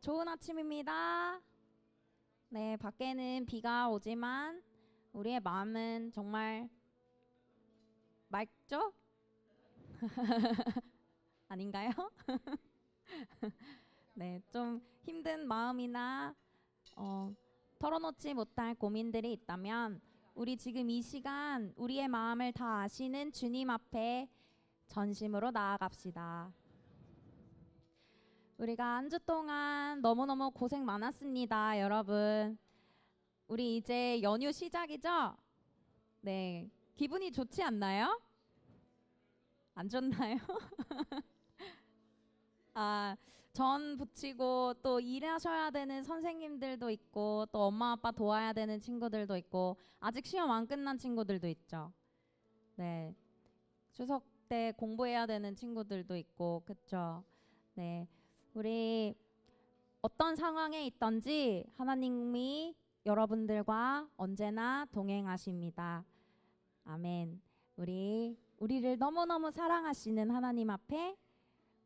좋은 아침입니다. 네, 밖에는 비가 오지만 우리의 마음은 정말 맑죠? 아닌가요? 네, 좀 힘든 마음이나 털어놓지 못할 고민들이 있다면 우리 지금 이 시간 우리의 마음을 다 아시는 주님 앞에 전심으로 나아갑시다. 우리가 한 주 동안 너무너무 고생 많았습니다, 여러분. 우리 이제 연휴 시작이죠? 네, 기분이 좋지 않나요? 안 좋나요? 아, 전 붙이고 또 일하셔야 되는 선생님들도 있고 또 엄마 아빠 도와야 되는 친구들도 있고 아직 시험 안 끝난 친구들도 있죠. 네, 추석 때 공부해야 되는 친구들도 있고 그쵸? 네, 우리 어떤 상황에 있던지 하나님이 여러분들과 언제나 동행하십니다. 아멘. 우리를 너무너무 사랑하시는 하나님 앞에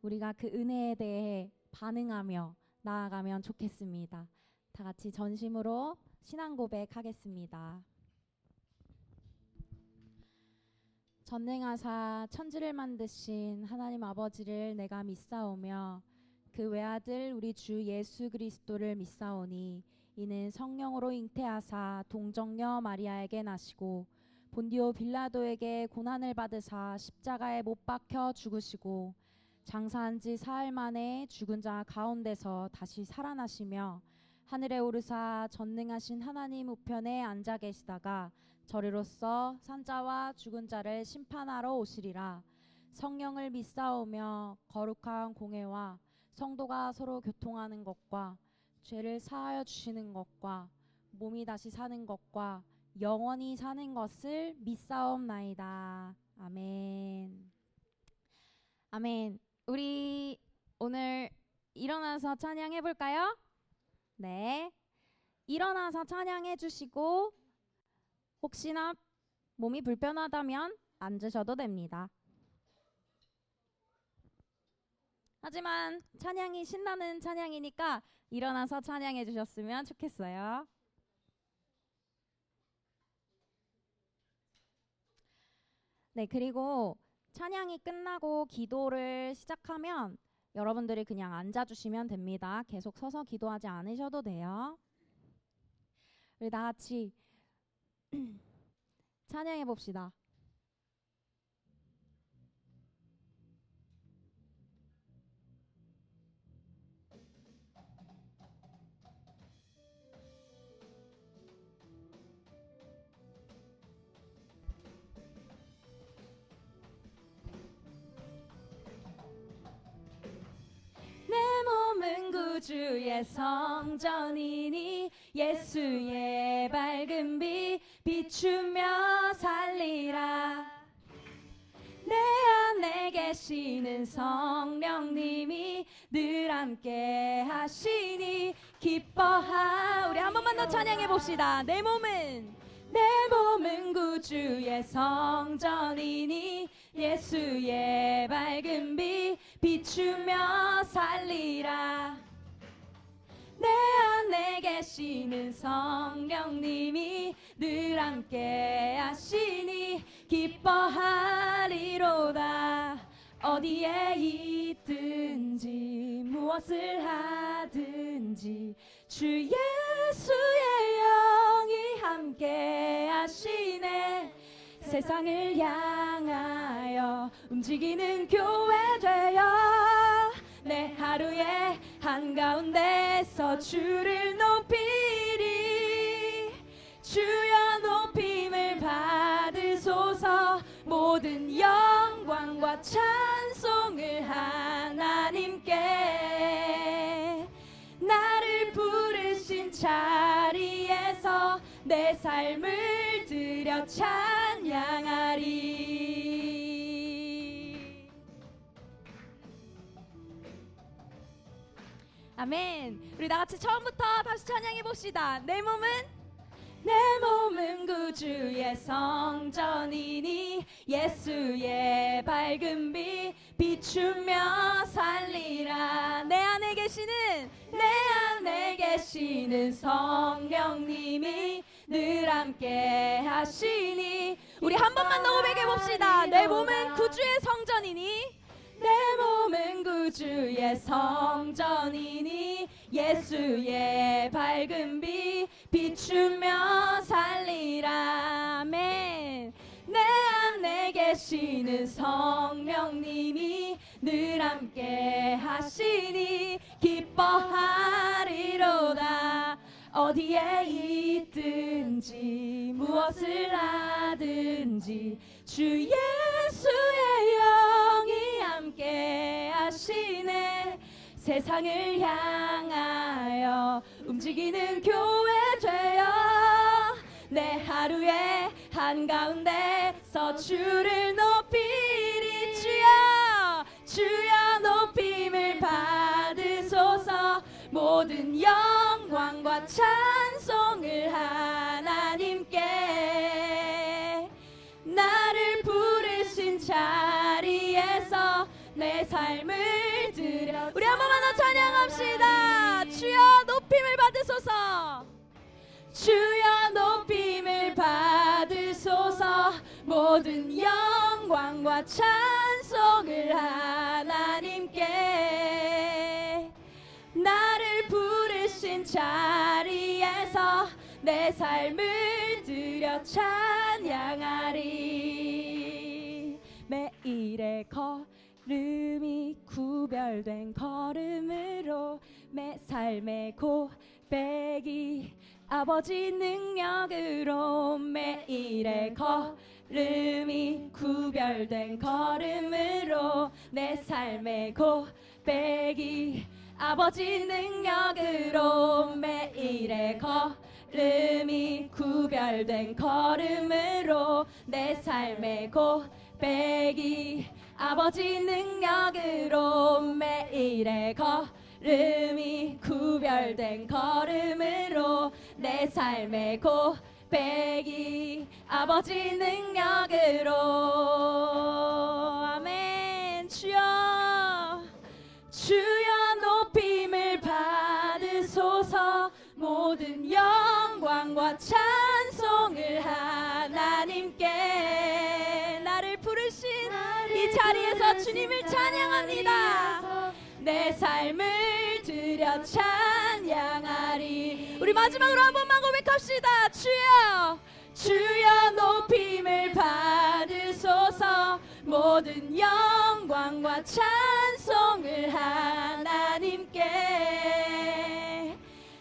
우리가 그 은혜에 대해 반응하며 나아가면 좋겠습니다. 다 같이 전심으로 신앙 고백하겠습니다. 전능하사 천지를 만드신 하나님 아버지를 내가 믿사오며 그 외아들 우리 주 예수 그리스도를 믿사오니 이는 성령으로 잉태하사 동정녀 마리아에게 나시고 본디오 빌라도에게 고난을 받으사 십자가에 못 박혀 죽으시고 장사한 지 사흘 만에 죽은 자 가운데서 다시 살아나시며 하늘에 오르사 전능하신 하나님 우편에 앉아 계시다가 저리로서 산자와 죽은 자를 심판하러 오시리라. 성령을 믿사오며 거룩한 공회와 성도가 서로 교통하는 것과 죄를 사하여 주시는 것과 몸이 다시 사는 것과 영원히 사는 것을 믿사옵나이다. 아멘. 아멘. 우리 오늘 일어나서 찬양해 볼까요? 네. 일어나서 찬양해 주시고 혹시나 몸이 불편하다면 앉으셔도 됩니다. 하지만 찬양이 신나는 찬양이니까 일어나서 찬양해 주셨으면 좋겠어요. 네, 그리고 찬양이 끝나고 기도를 시작하면 여러분들이 그냥 앉아주시면 됩니다. 계속 서서 기도하지 않으셔도 돼요. 우리 다 같이 찬양해 봅시다. 몸은 구주의 성전이니 예수의 밝은 빛 비추며 살리라. 내 안에 계시는 성령님이 늘 함께 하시니 기뻐하. 우리 한 번만 더 찬양해 봅시다. 내 몸은 구주의 성전이니 예수의 밝은 빛 비추며 살리라. 내 안에 계시는 성령님이 늘 함께 하시니 기뻐하리로다. 어디에 있든지 무엇을 하든지 주 예수의 영이 함께 하시네. 세상을 향하여 움직이는 교회 되어 내 하루의 한가운데서 주를 높이리. 주여 높임을 받으소서. 모든 영광과 찬송을 하나님께. 나를 부르신 자리에서 내 삶을 드려 찬양하리. 아멘. 우리 다 같이 처음부터 다시 찬양해 봅시다. 내 몸은 내 몸은 구주의 성전이니 예수의 밝은 빛 비추며 살리라. 내 안에 계시는 성령님이 늘 함께 하시니. 우리 한 번만 더 고백해 봅시다. 내 몸은 구주의 성전이니, 내 몸은 구주의 성전이니 예수의 밝은 빛 비추며 살리라. 아멘. 내 안에 계시는 성령님이 늘 함께 하시니 기뻐하리로다. 어디에 있든지 무엇을 하든지 주 예수의 영이 함께 하시네. 세상을 향하여 움직이는 교회 되어 내 하루의 한가운데서 주를 높이리. 주여 높임을 받으소서. 모든 영광과 찬송을 하나님께. 나를 부르신 자리에서 내 삶을 드려. 우리 한 번만 더 찬양합시다. 주여 높임을 받으소서. 주여 높임을 받으소서. 모든 영광과 찬송을 하나님께. 나를 부르신 자리에서 내 삶을 드려 찬양하리. 매일의 걸음이 구별된 걸음으로 매 삶의 고백이 아버지 능력으로. 매일의 걸음이 구별된 걸음으로 내 삶의 고백이 아버지 능력으로. 매일의 걸음이 구별된 걸음으로 내 삶의 고백이 아버지 능력으로. 매일의 걸음이 구별된 걸음으로 내 삶의 고백이 아버지 능력으로. 아멘. 주여 높임을 받으소서. 모든 영광과 찬송을 하나님께. 나를 부르신 이 자리에서 주님을 찬양합니다. 내 삶을 드려 찬양하리. 우리 마지막으로 한 번만 고백합시다. 주여 높임을 받으소서. 모든 영광과 찬송을 하나님께.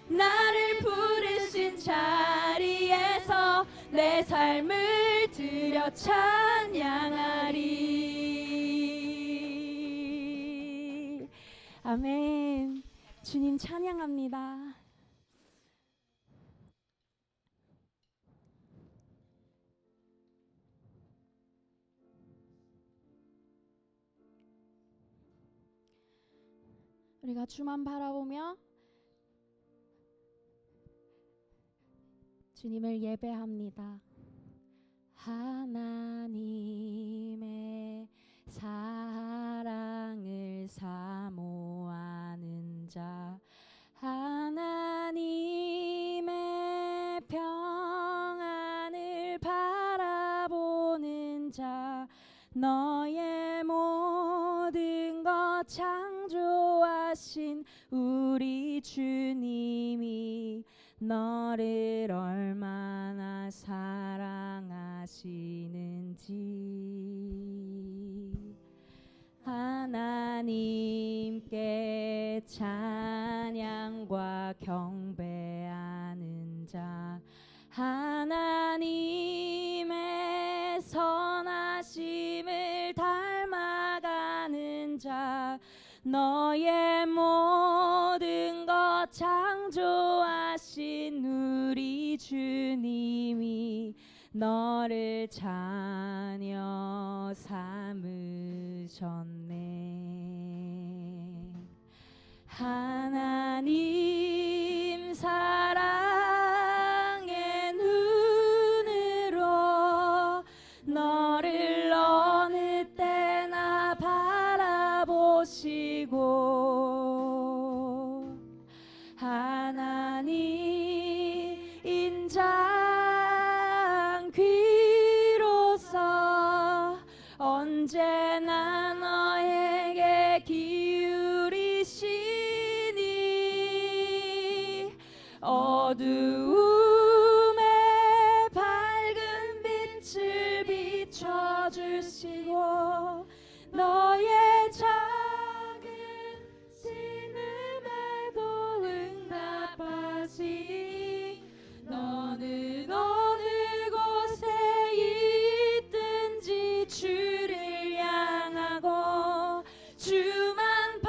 나를 부르신 자리에서 내 삶을 드려 찬양하리. 아멘. 주님 찬양합니다. 우리가 주만 바라보며 주님을 예배합니다. 하나님의 사랑을 사모하는 자, 하나님의 평안을 바라보는 자, 너의 모든 것 창조하신 우리 주님이 너를 얼마나 사랑하시는지. 하나님께 찬양과 경배하는 자, 하나님의 선하심을 닮아가는 자, 너의 모든 것 창조하신 우리 주님이 너를 자녀 삼으셨네. 하나님 사랑의 눈 하나님 인장 귀로서 언제나 너에게 기울이시니 어두움에 밝은 빛을 비춰주시고 너의 작은 신음에도 응답하시니 너는 어느 곳에 있든지 주를 향하고 주만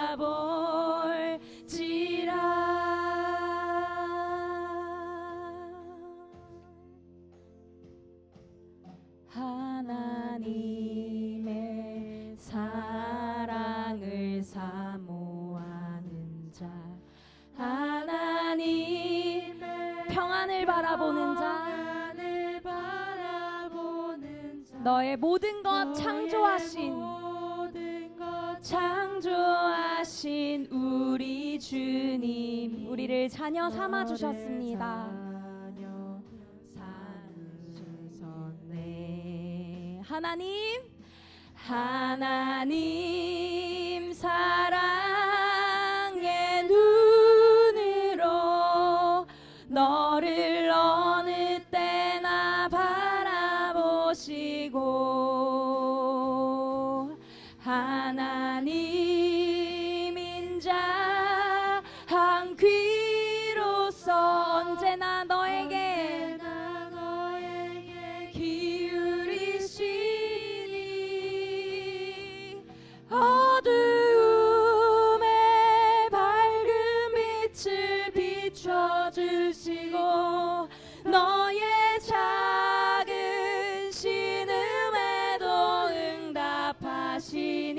바라볼지라. 하나님의 사랑을 사모하는 자, 하나님 평안을 바라보는 자, 너의 모든 것 창조하신 우리 주님, 우리를 자녀 삼아 주셨습니다. 하나님 사랑의 눈으로 너를 어느 때나 바라보시고 하나님 인자 한 귀로서 언제나 너에게 기울이시니 어두움에 밝은 빛을 비춰주시고 너의 작은 신음에도 응답하시니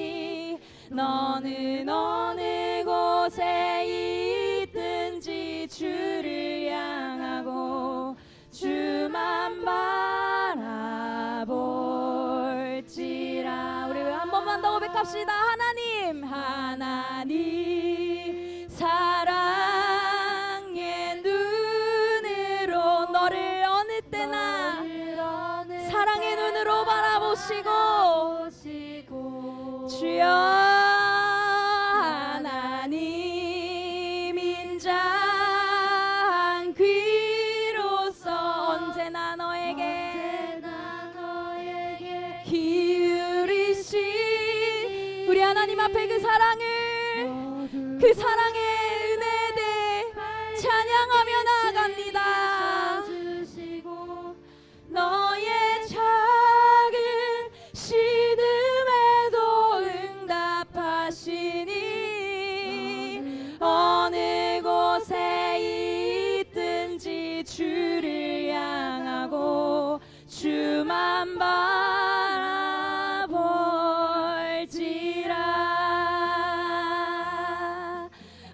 너는 어느 곳에 있든지 주를 향하고 주만 바라볼지라. 우리 한 번만 더 고백합시다. 하나님 사랑의 눈으로 너를 어느 때나 사랑의 눈으로 바라보시고 주여 하나님 인자한 귀로서 언제나 너에게 기울이시. 우리 하나님 앞에 그 사랑의 은혜에 대해 찬양하며 나아갑니다. 너의 작은 신음에도 응답하시니 어느 곳에 있든지 주를 향하고 주만 바라볼지라.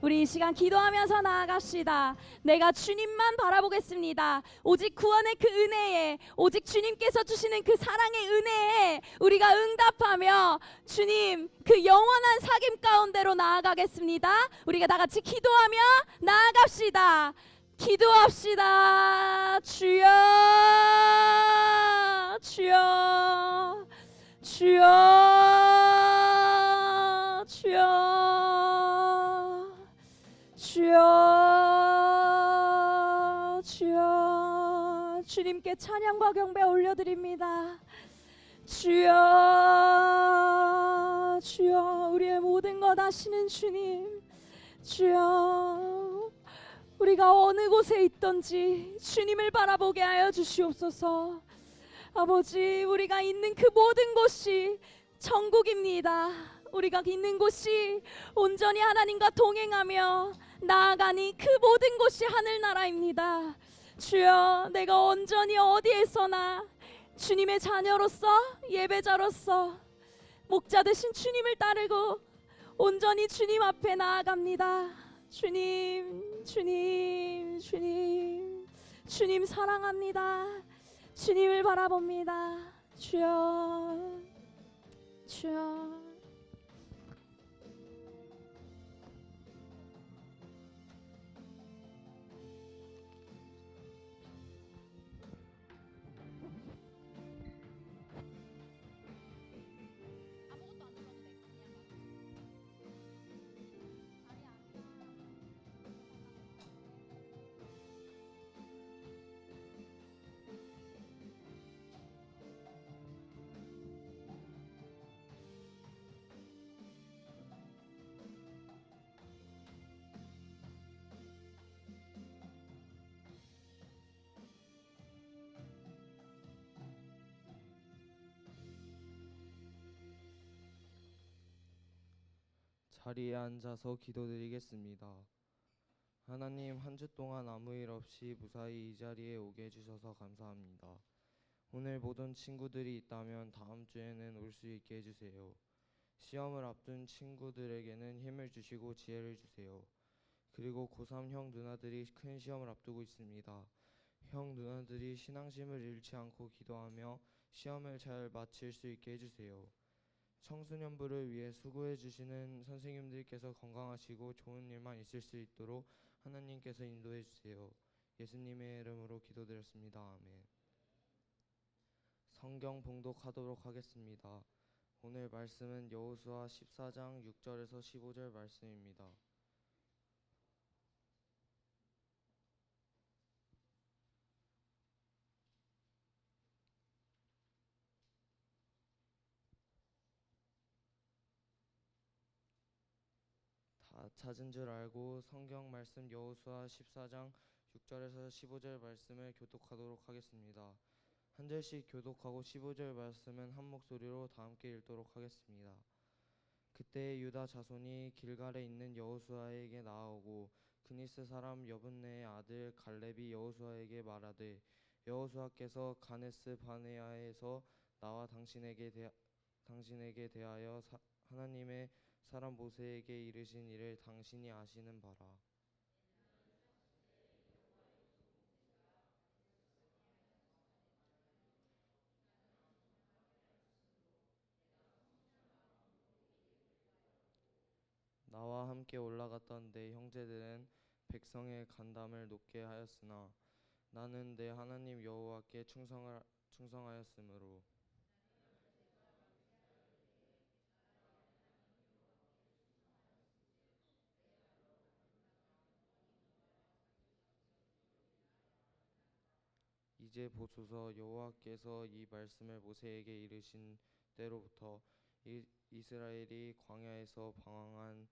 우리 이 시간 기도하면서 나아갑시다. 내가 주님만 바라보겠습니다. 오직 구원의 그 은혜에, 오직 주님께서 주시는 그 사랑의 은혜에 우리가 응답하며 주님 그 영원한 사귐 가운데로 나아가겠습니다. 우리가 다 같이 기도하며 나아갑시다. 기도합시다. 주여 주여 주여 주여 주여 주여. 주님께 찬양과 경배 올려드립니다. 주여 주여. 우리의 모든 것 아시는 주님, 주여 우리가 어느 곳에 있던지 주님을 바라보게 하여 주시옵소서. 아버지, 우리가 있는 그 모든 곳이 천국입니다. 우리가 있는 곳이 온전히 하나님과 동행하며 나아가니 그 모든 곳이 하늘나라입니다. 주여, 내가 온전히 어디에서나 주님의 자녀로서, 예배자로서, 목자 되신 주님을 따르고 온전히 주님 앞에 나아갑니다. 주님, 주님, 주님, 주님 사랑합니다. 주님을 바라봅니다. 주여, 주여. 자리에 앉아서 기도드리겠습니다. 하나님, 한 주 동안 아무 일 없이 무사히 이 자리에 오게 해주셔서 감사합니다. 오늘 모든 친구들이 있다면 다음 주에는 올 수 있게 해주세요. 시험을 앞둔 친구들에게는 힘을 주시고 지혜를 주세요. 그리고 고3 형 누나들이 큰 시험을 앞두고 있습니다. 형 누나들이 신앙심을 잃지 않고 기도하며 시험을 잘 마칠 수 있게 해주세요. 청소년부를 위해 수고해 주시는 선생님들께서 건강하시고 좋은 일만 있을 수 있도록 하나님께서 인도해 주세요. 예수님의 이름으로 기도드렸습니다. 아멘. 성경 봉독하도록 하겠습니다. 오늘 말씀은 여호수아 14장 6절에서 15절 말씀입니다. 다 찾은 줄 알고 성경 말씀 여호수아 14장 6절에서 15절 말씀을 교독하도록 하겠습니다. 한 절씩 교독하고 15절 말씀은 한 목소리로 다 함께 읽도록 하겠습니다. 그때 유다 자손이 길갈에 있는 여호수아에게 나아오고 그니스 사람 여분네의 아들 갈렙이 여호수아에게 말하되 여호수아께서 가네스 바네아에서 나와 당신에게 대하여 하나님의 사람 모세에게 이르신 일을 당신이 아시는 바라. 나와 함께 올라갔던 내 형제들은 백성의 간담을 높게 하였으나 나는 내 하나님 여호와께 충성하였으므로 이제 보소서 여호와께서 이 말씀을 모세에게 이르신 때로부터 이스라엘이 광야에서 방황한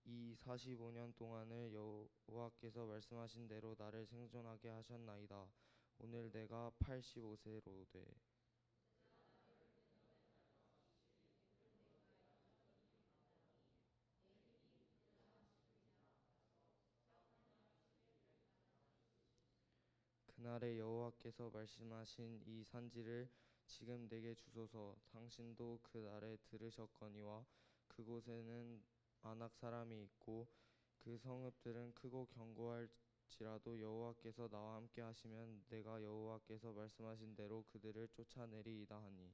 이 45년 동안을 여호와께서 말씀하신 대로 나를 생존하게 하셨나이다. 오늘 내가 85세로되 그날에 여호와께서 말씀하신 이 산지를 지금 내게 주소서. 당신도 그날에 들으셨거니와 그곳에는 아낙 사람이 있고 그 성읍들은 크고 견고할지라도 여호와께서 나와 함께 하시면 내가 여호와께서 말씀하신 대로 그들을 쫓아내리이다 하니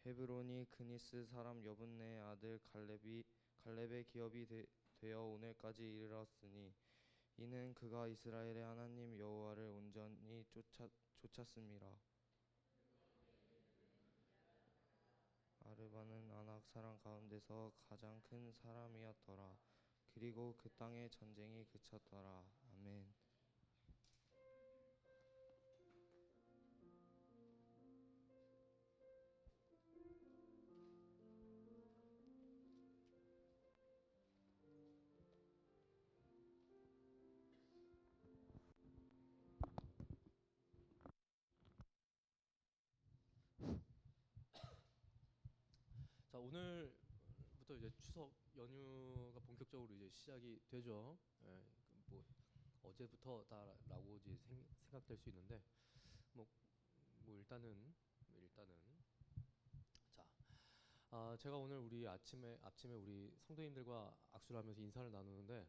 헤브론이 그니스 사람 여분네의 아들 갈렙의 기업이 되어 오늘까지 이르렀으니 이는 그가 이스라엘의 하나님 여호와를 온전히 쫓았음이라. 아르바는 아낙 사람 가운데서 가장 큰 사람이었더라. 그리고 그 땅의 전쟁이 그쳤더라. 아멘. 자, 오늘부터 이제 추석 연휴가 본격적으로 이제 시작이 되죠. 예, 뭐 어제부터다라고 이제 생각될 수 있는데 뭐, 뭐 일단은 자, 제가 오늘 우리 아침에 우리 성도님들과 악수를 하면서 인사를 나누는데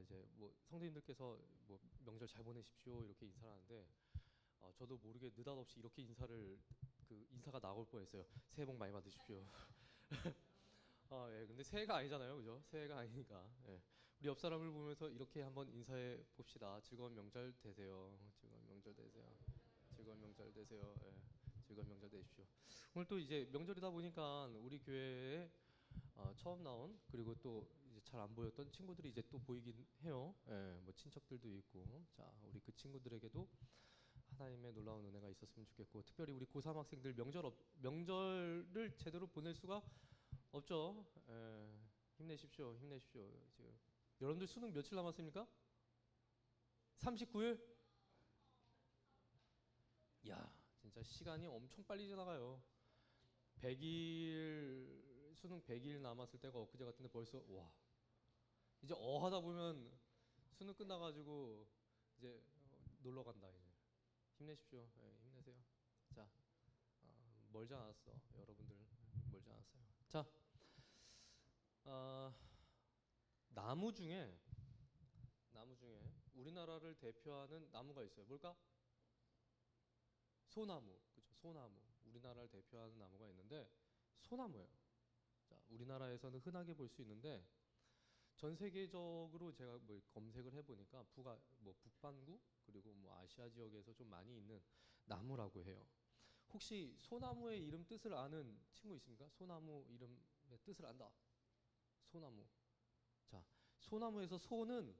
이제 뭐 성도님들께서 뭐 명절 잘 보내십시오 이렇게 인사를 하는데 저도 모르게 느닷없이 이렇게 인사가 나올 뻔했어요. 새해 복 많이 받으십시오. 예, 근데 새해가 아니잖아요, 그죠? 새해가 아니니까. 예. 우리 옆 사람을 보면서 이렇게 한번 인사해 봅시다. 즐거운 명절 되세요. 즐거운 명절 되세요. 즐거운 명절 되세요. 예. 즐거운 명절 되십시오. 오늘 또 이제 명절이다 보니까 우리 교회에 처음 나온 그리고 또 이제 잘 안 보였던 친구들이 이제 또 보이긴 해요. 예, 뭐 친척들도 있고. 자, 우리 그 친구들에게도 하나님의 놀라운 은혜가 있었으면 좋겠고, 특별히 우리 고3 학생들 명절을 제대로 보낼 수가 없죠. 힘내십시오. 힘내십시오. 지금 여러분들 수능 며칠 남았습니까? 39일? 야, 진짜 시간이 엄청 빨리 지나가요. 100일 수능 100일 남았을 때가 엊그제 같은데 벌써 와. 이제 하다 보면 수능 끝나가지고 이제 놀러 간다 이제. 힘내십시오. 예, 힘내세요. 자, 멀지 않았어. 여러분들 멀지 않았어요. 자, 아, 나무 중에 우리나라를 대표하는 나무가 있어요. 뭘까? 소나무. 그죠? 소나무. 우리나라를 대표하는 나무가 있는데 소나무예요. 자, 우리나라에서는 흔하게 볼 수 있는데 전 세계적으로 제가 뭐 검색을 해보니까 북반구 그리고 뭐 아시아 지역에서 좀 많이 있는 나무라고 해요. 혹시 소나무의 이름 뜻을 아는 친구 있습니까? 소나무 이름의 뜻을 안다. 소나무. 자, 소나무에서 소는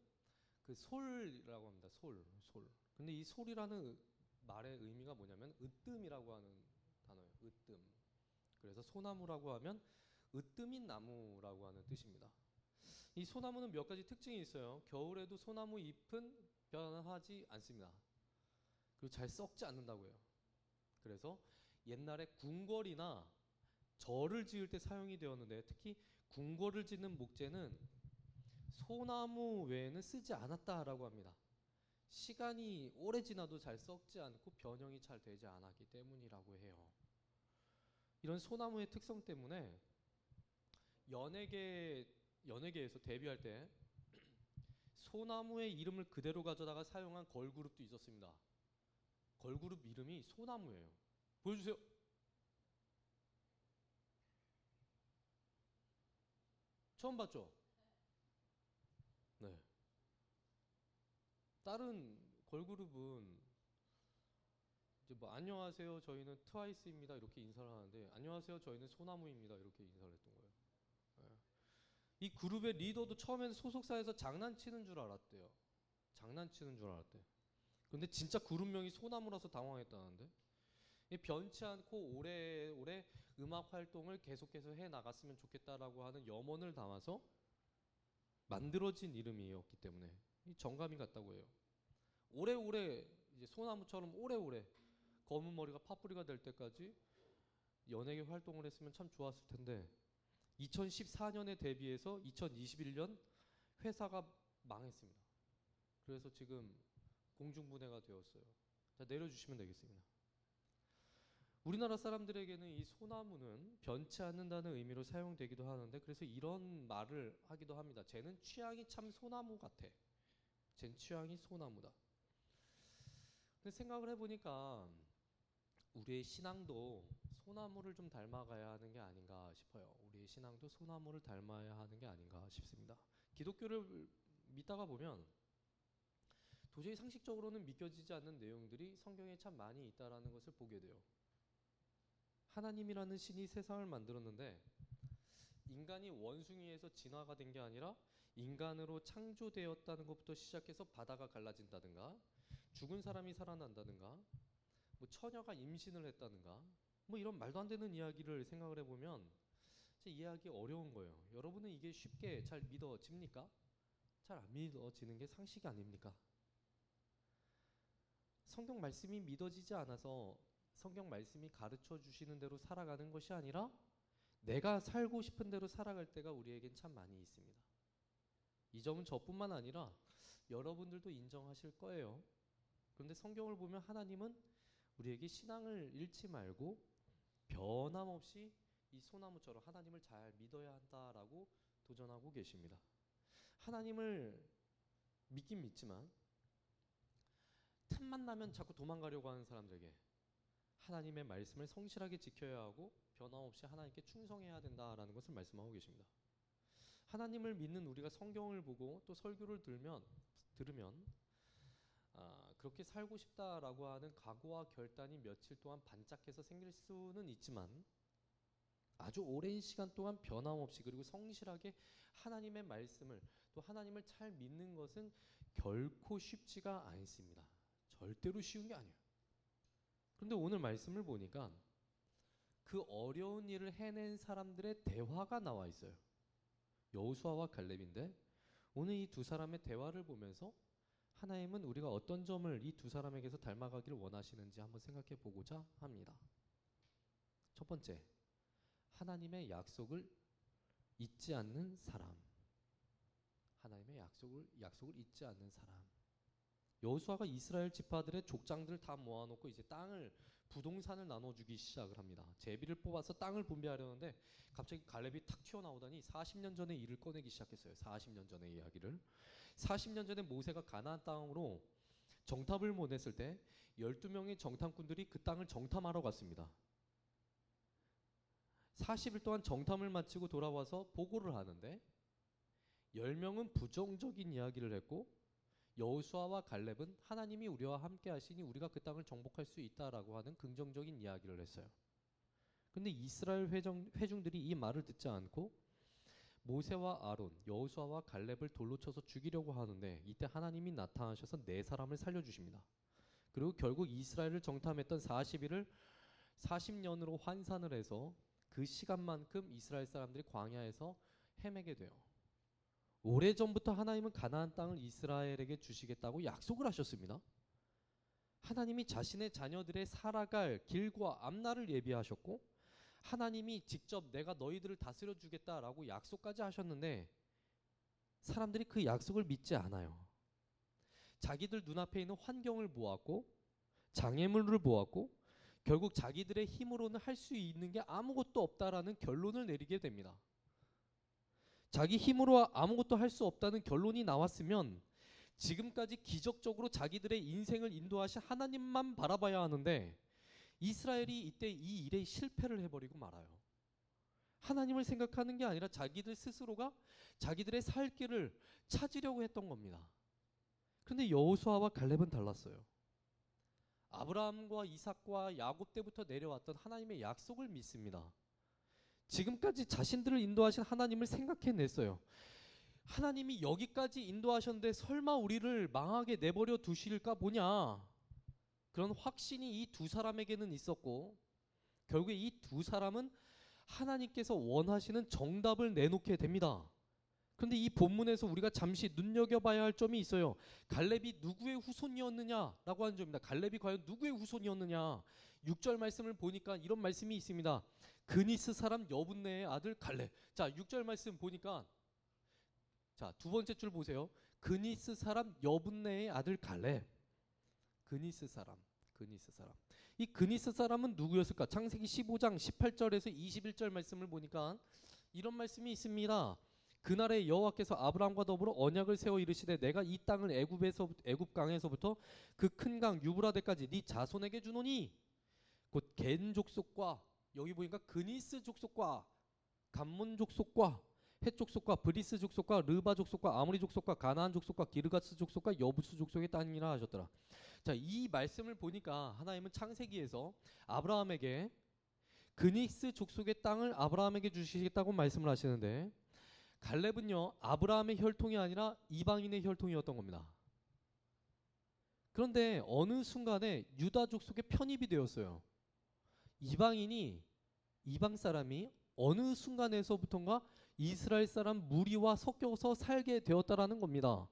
그 솔이라고 합니다. 솔. 근데 이 솔이라는 말의 의미가 뭐냐면 으뜸이라고 하는 단어예요. 으뜸. 그래서 소나무라고 하면 으뜸인 나무라고 하는 뜻입니다. 이 소나무는 몇 가지 특징이 있어요. 겨울에도 소나무 잎은 변하지 않습니다. 그리고 잘 썩지 않는다고 해요. 그래서 옛날에 궁궐이나 절을 지을 때 사용이 되었는데 특히 궁궐을 짓는 목재는 소나무 외에는 쓰지 않았다라고 합니다. 시간이 오래 지나도 잘 썩지 않고 변형이 잘 되지 않았기 때문이라고 해요. 이런 소나무의 특성 때문에 연예계에서 데뷔할 때 소나무의 이름을 그대로 가져다가 사용한 걸그룹도 있었습니다. 걸그룹 이름이 소나무예요. 보여주세요. 처음 봤죠? 네. 다른 걸그룹은 이제 뭐 안녕하세요 저희는 트와이스입니다 이렇게 인사를 하는데 안녕하세요 저희는 소나무입니다 이렇게 인사를 했던 거예요. 네. 이 그룹의 리더도 처음에는 소속사에서 장난치는 줄 알았대요. 장난치는 줄 알았대. 근데 진짜 그룹명이 소나무라서 당황했다는데 변치 않고 오래오래 음악 활동을 계속해서 해 나갔으면 좋겠다라고 하는 염원을 담아서 만들어진 이름이었기 때문에 이 정감이 같다고 해요. 오래오래 이제 소나무처럼 오래오래 검은 머리가 파뿌리가 될 때까지 연예계 활동을 했으면 참 좋았을 텐데 2014년에 데뷔해서 2021년 회사가 망했습니다. 그래서 지금 공중분해가 되었어요. 자, 내려주시면 되겠습니다. 우리나라 사람들에게는 이 소나무는 변치 않는다는 의미로 사용되기도 하는데 그래서 이런 말을 하기도 합니다. 쟤는 취향이 참 소나무 같아. 쟤는 취향이 소나무다. 근데 생각을 해보니까 우리의 신앙도 소나무를 좀 닮아가야 하는 게 아닌가 싶어요. 우리의 신앙도 소나무를 닮아야 하는 게 아닌가 싶습니다. 기독교를 믿다가 보면 도저히 상식적으로는 믿겨지지 않는 내용들이 성경에 참 많이 있다라는 것을 보게 돼요. 하나님이라는 신이 세상을 만들었는데 인간이 원숭이에서 진화가 된 게 아니라 인간으로 창조되었다는 것부터 시작해서 바다가 갈라진다든가 죽은 사람이 살아난다든가 뭐 처녀가 임신을 했다든가 뭐 이런 말도 안 되는 이야기를 생각을 해보면 이해하기 어려운 거예요. 여러분은 이게 쉽게 잘 믿어집니까? 잘 안 믿어지는 게 상식이 아닙니까? 성경 말씀이 믿어지지 않아서 성경 말씀이 가르쳐 주시는 대로 살아가는 것이 아니라 내가 살고 싶은 대로 살아갈 때가 우리에겐 참 많이 있습니다. 이 점은 저뿐만 아니라 여러분들도 인정하실 거예요. 그런데 성경을 보면 하나님은 우리에게 신앙을 잃지 말고 변함없이 이 소나무처럼 하나님을 잘 믿어야 한다라고 도전하고 계십니다. 하나님을 믿긴 믿지만 틈만 나면 자꾸 도망가려고 하는 사람들에게 하나님의 말씀을 성실하게 지켜야 하고 변함없이 하나님께 충성해야 된다라는 것을 말씀하고 계십니다. 하나님을 믿는 우리가 성경을 보고 또 설교를 들으면 그렇게 살고 싶다라고 하는 각오와 결단이 며칠 동안 반짝해서 생길 수는 있지만 아주 오랜 시간 동안 변함없이 그리고 성실하게 하나님의 말씀을 또 하나님을 잘 믿는 것은 결코 쉽지가 않습니다. 절대로 쉬운 게 아니에요. 그런데 오늘 말씀을 보니까 그 어려운 일을 해낸 사람들의 대화가 나와 있어요. 여호수아와 갈렙인데 오늘 이 두 사람의 대화를 보면서 하나님은 우리가 어떤 점을 이 두 사람에게서 닮아가기를 원하시는지 한번 생각해 보고자 합니다. 첫 번째, 하나님의 약속을 잊지 않는 사람. 하나님의 약속을 잊지 않는 사람. 여호수아가 이스라엘 지파들의 족장들을 다 모아놓고 이제 땅을 부동산을 나눠주기 시작을 합니다. 제비를 뽑아서 땅을 분배하려는데 갑자기 갈렙이 탁 튀어나오더니 40년 전의 일을 꺼내기 시작했어요. 40년 전의 이야기를. 40년 전에 모세가 가나안 땅으로 정탐을 보냈을 때 12명의 정탐꾼들이 그 땅을 정탐하러 갔습니다. 40일 동안 정탐을 마치고 돌아와서 보고를 하는데 10명은 부정적인 이야기를 했고 여호수아와 갈렙은 하나님이 우리와 함께 하시니 우리가 그 땅을 정복할 수 있다라고 하는 긍정적인 이야기를 했어요. 근데 이스라엘 회중들이 이 말을 듣지 않고 모세와 아론, 여호수아와 갈렙을 돌로 쳐서 죽이려고 하는데 이때 하나님이 나타나셔서 네 사람을 살려주십니다. 그리고 결국 이스라엘을 정탐했던 40일을 40년으로 환산을 해서 그 시간만큼 이스라엘 사람들이 광야에서 헤매게 돼요. 오래전부터 하나님은 가나안 땅을 이스라엘에게 주시겠다고 약속을 하셨습니다. 하나님이 자신의 자녀들의 살아갈 길과 앞날을 예비하셨고 하나님이 직접 내가 너희들을 다스려 주겠다라고 약속까지 하셨는데 사람들이 그 약속을 믿지 않아요. 자기들 눈앞에 있는 환경을 보았고 장애물을 보았고 결국 자기들의 힘으로는 할 수 있는 게 아무것도 없다라는 결론을 내리게 됩니다. 자기 힘으로 아무것도 할 수 없다는 결론이 나왔으면 지금까지 기적적으로 자기들의 인생을 인도하신 하나님만 바라봐야 하는데 이스라엘이 이때 이 일에 실패를 해버리고 말아요. 하나님을 생각하는 게 아니라 자기들 스스로가 자기들의 살 길을 찾으려고 했던 겁니다. 그런데 여호수아와 갈렙은 달랐어요. 아브라함과 이삭과 야곱 때부터 내려왔던 하나님의 약속을 믿습니다. 지금까지 자신들을 인도하신 하나님을 생각해냈어요. 하나님이 여기까지 인도하셨는데 설마 우리를 망하게 내버려 두실까 보냐. 그런 확신이 이 두 사람에게는 있었고 결국에 이 두 사람은 하나님께서 원하시는 정답을 내놓게 됩니다. 그런데 이 본문에서 우리가 잠시 눈여겨봐야 할 점이 있어요. 갈렙이 누구의 후손이었느냐라고 하는 점입니다. 갈렙이 과연 누구의 후손이었느냐. 6절 말씀을 보니까 이런 말씀이 있습니다. 그니스 사람 여분네의 아들 갈렙. 자, 6절 말씀 보니까 자, 두 번째 줄 보세요. 그니스 사람 여분네의 아들 갈렙. 그니스 사람. 이 그니스 사람은 누구였을까? 창세기 15장 18절에서 21절 말씀을 보니까 이런 말씀이 있습니다. 그날에 여호와께서 아브라함과 더불어 언약을 세워 이르시되 내가 이 땅을 애굽 강에서부터 그 큰 강 유브라데까지 네 자손에게 주노니 곧 겐 족속과 여기 보니까 그니스 족속과 감몬 족속과 헷 족속과 브리스 족속과 르바 족속과 아모리 족속과 가나안 족속과 기르가스 족속과 여부스 족속의 땅이라 하셨더라. 자, 이 말씀을 보니까 하나님은 창세기에서 아브라함에게 그니스 족속의 땅을 아브라함에게 주시겠다고 말씀을 하시는데 갈렙은요 아브라함의 혈통이 아니라 이방인의 혈통이었던 겁니다. 그런데 어느 순간에 유다 족속에 편입이 되었어요. 이방 사람이 어느 순간에서부턴가 이스라엘 사람 무리와 섞여서 살게 되었다라는 겁니다.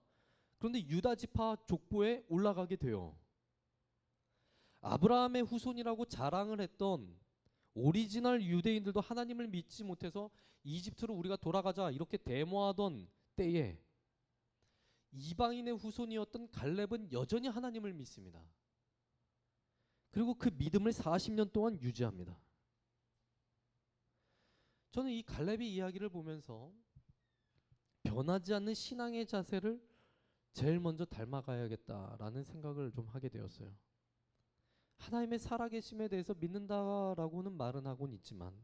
그런데 유다 지파 족보에 올라가게 돼요. 아브라함의 후손이라고 자랑을 했던 오리지널 유대인들도 하나님을 믿지 못해서 이집트로 우리가 돌아가자 이렇게 데모하던 때에 이방인의 후손이었던 갈렙은 여전히 하나님을 믿습니다. 그리고 그 믿음을 40년 동안 유지합니다. 저는 이 갈렙의 이야기를 보면서 변하지 않는 신앙의 자세를 제일 먼저 닮아가야겠다라는 생각을 좀 하게 되었어요. 하나님의 살아계심에 대해서 믿는다라고는 말은 하고는 있지만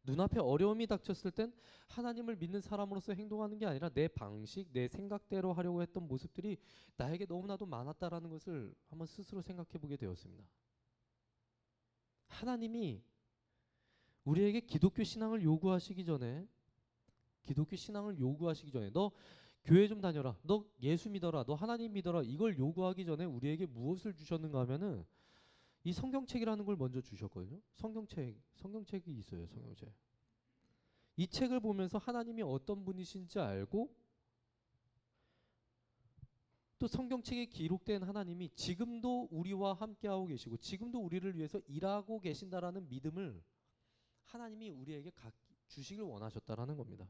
눈앞에 어려움이 닥쳤을 땐 하나님을 믿는 사람으로서 행동하는 게 아니라 내 방식, 내 생각대로 하려고 했던 모습들이 나에게 너무나도 많았다라는 것을 한번 스스로 생각해 보게 되었습니다. 하나님이 우리에게 기독교 신앙을 요구하시기 전에 너 교회 좀 다녀라, 너 예수 믿어라, 너 하나님 믿어라 이걸 요구하기 전에 우리에게 무엇을 주셨는가 하면은 이 성경책이라는 걸 먼저 주셨거든요. 성경책이 있어요. 성경책. 이 책을 보면서 하나님이 어떤 분이신지 알고 또 성경책에 기록된 하나님이 지금도 우리와 함께하고 계시고 지금도 우리를 위해서 일하고 계신다라는 믿음을 하나님이 우리에게 주시길 원하셨다라는 겁니다.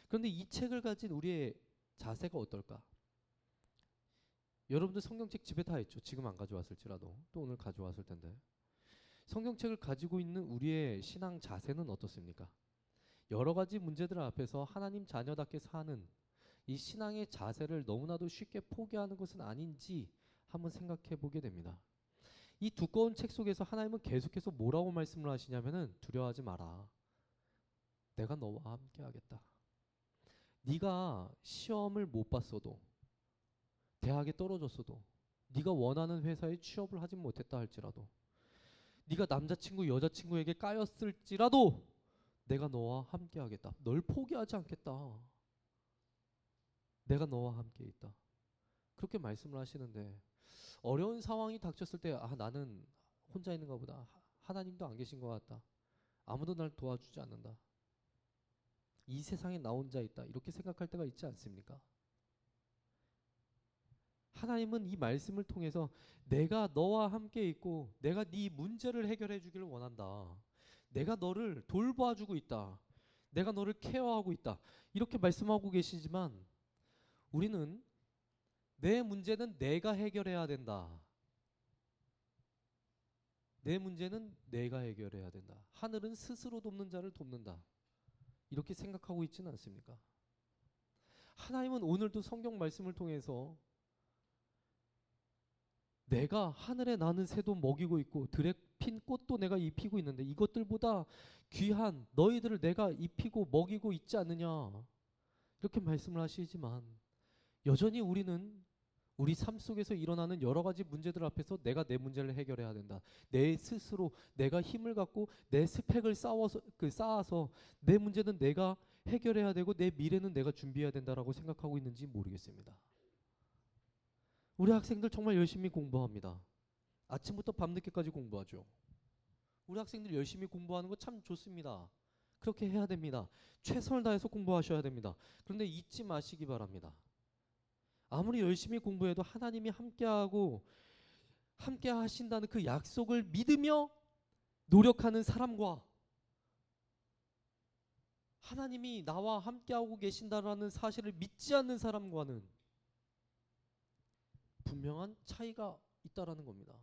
그런데 이 책을 가진 우리의 자세가 어떨까? 여러분들 성경책 집에 다 있죠. 지금 안 가져왔을지라도 또 오늘 가져왔을 텐데 성경책을 가지고 있는 우리의 신앙 자세는 어떻습니까? 여러 가지 문제들 앞에서 하나님 자녀답게 사는 이 신앙의 자세를 너무나도 쉽게 포기하는 것은 아닌지 한번 생각해 보게 됩니다. 이 두꺼운 책 속에서 하나님은 계속해서 뭐라고 말씀을 하시냐면은 두려워하지 마라. 내가 너와 함께 하겠다. 네가 시험을 못 봤어도 대학에 떨어졌어도 네가 원하는 회사에 취업을 하지 못했다 할지라도 네가 남자친구 여자친구에게 까였을지라도 내가 너와 함께 하겠다. 널 포기하지 않겠다. 내가 너와 함께 있다. 그렇게 말씀을 하시는데 어려운 상황이 닥쳤을 때 나는 혼자 있는가 보다. 하나님도 안 계신 것 같다. 아무도 날 도와주지 않는다. 이 세상에 나 혼자 있다. 이렇게 생각할 때가 있지 않습니까? 하나님은 이 말씀을 통해서 내가 너와 함께 있고 내가 네 문제를 해결해 주기를 원한다. 내가 너를 돌봐주고 있다. 내가 너를 케어하고 있다. 이렇게 말씀하고 계시지만 우리는 내 문제는 내가 해결해야 된다. 내 문제는 내가 해결해야 된다. 하늘은 스스로 돕는 자를 돕는다. 이렇게 생각하고 있지는 않습니까? 하나님은 오늘도 성경 말씀을 통해서 내가 하늘에 나는 새도 먹이고 있고 들에 핀 꽃도 내가 입히고 있는데 이것들보다 귀한 너희들을 내가 입히고 먹이고 있지 않느냐 이렇게 말씀을 하시지만 여전히 우리는 우리 삶 속에서 일어나는 여러 가지 문제들 앞에서 내가 내 문제를 해결해야 된다. 내 스스로 내가 힘을 갖고 내 스펙을 쌓아서 내 문제는 내가 해결해야 되고 내 미래는 내가 준비해야 된다라고 생각하고 있는지 모르겠습니다. 우리 학생들 정말 열심히 공부합니다. 아침부터 밤늦게까지 공부하죠. 우리 학생들 열심히 공부하는 거 참 좋습니다. 그렇게 해야 됩니다. 최선을 다해서 공부하셔야 됩니다. 그런데 잊지 마시기 바랍니다. 아무리 열심히 공부해도 하나님이 함께하고 함께 하신다는 그 약속을 믿으며 노력하는 사람과 하나님이 나와 함께하고 계신다라는 사실을 믿지 않는 사람과는 분명한 차이가 있다라는 겁니다.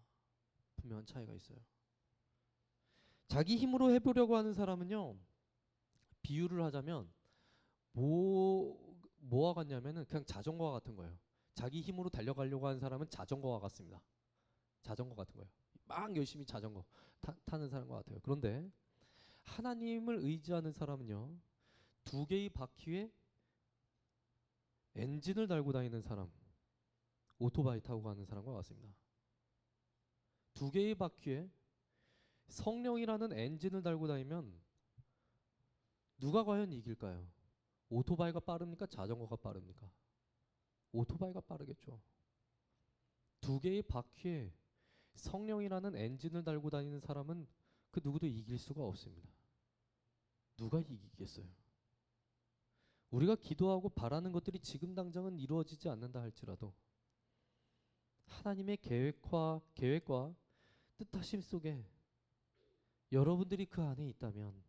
분명한 차이가 있어요. 자기 힘으로 해보려고 하는 사람은요, 비유를 하자면 뭐와 같냐면은 그냥 자전거와 같은 거예요. 자기 힘으로 달려가려고 하는 사람은 자전거와 같습니다. 자전거 같은 거예요. 막 열심히 자전거 타는 사람과 같아요. 그런데 하나님을 의지하는 사람은요, 두 개의 바퀴에 엔진을 달고 다니는 사람, 오토바이 타고 가는 사람과 같습니다. 두 개의 바퀴에 성령이라는 엔진을 달고 다니면 누가 과연 이길까요? 오토바이가 빠릅니까? 자전거가 빠릅니까? 오토바이가 빠르겠죠. 두 개의 바퀴에 성령이라는 엔진을 달고 다니는 사람은 그 누구도 이길 수가 없습니다. 누가 이기겠어요? 우리가 기도하고 바라는 것들이 지금 당장은 이루어지지 않는다 할지라도 하나님의 계획과 뜻하심 속에 여러분들이 그 안에 있다면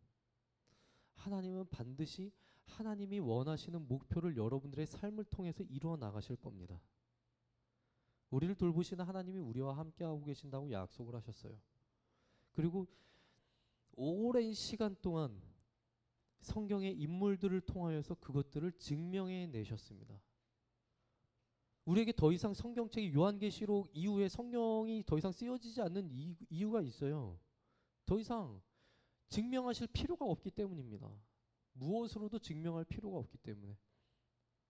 하나님은 반드시 하나님이 원하시는 목표를 여러분들의 삶을 통해서 이루어 나가실 겁니다. 우리를 돌보시는 하나님이 우리와 함께하고 계신다고 약속을 하셨어요. 그리고 오랜 시간 동안 성경의 인물들을 통하여서 그것들을 증명해 내셨습니다. 우리에게 더 이상 성경책이 요한계시록 이후에 성경이 더 이상 쓰여지지 않는 이유가 있어요. 더 이상 증명하실 필요가 없기 때문입니다. 무엇으로도 증명할 필요가 없기 때문에.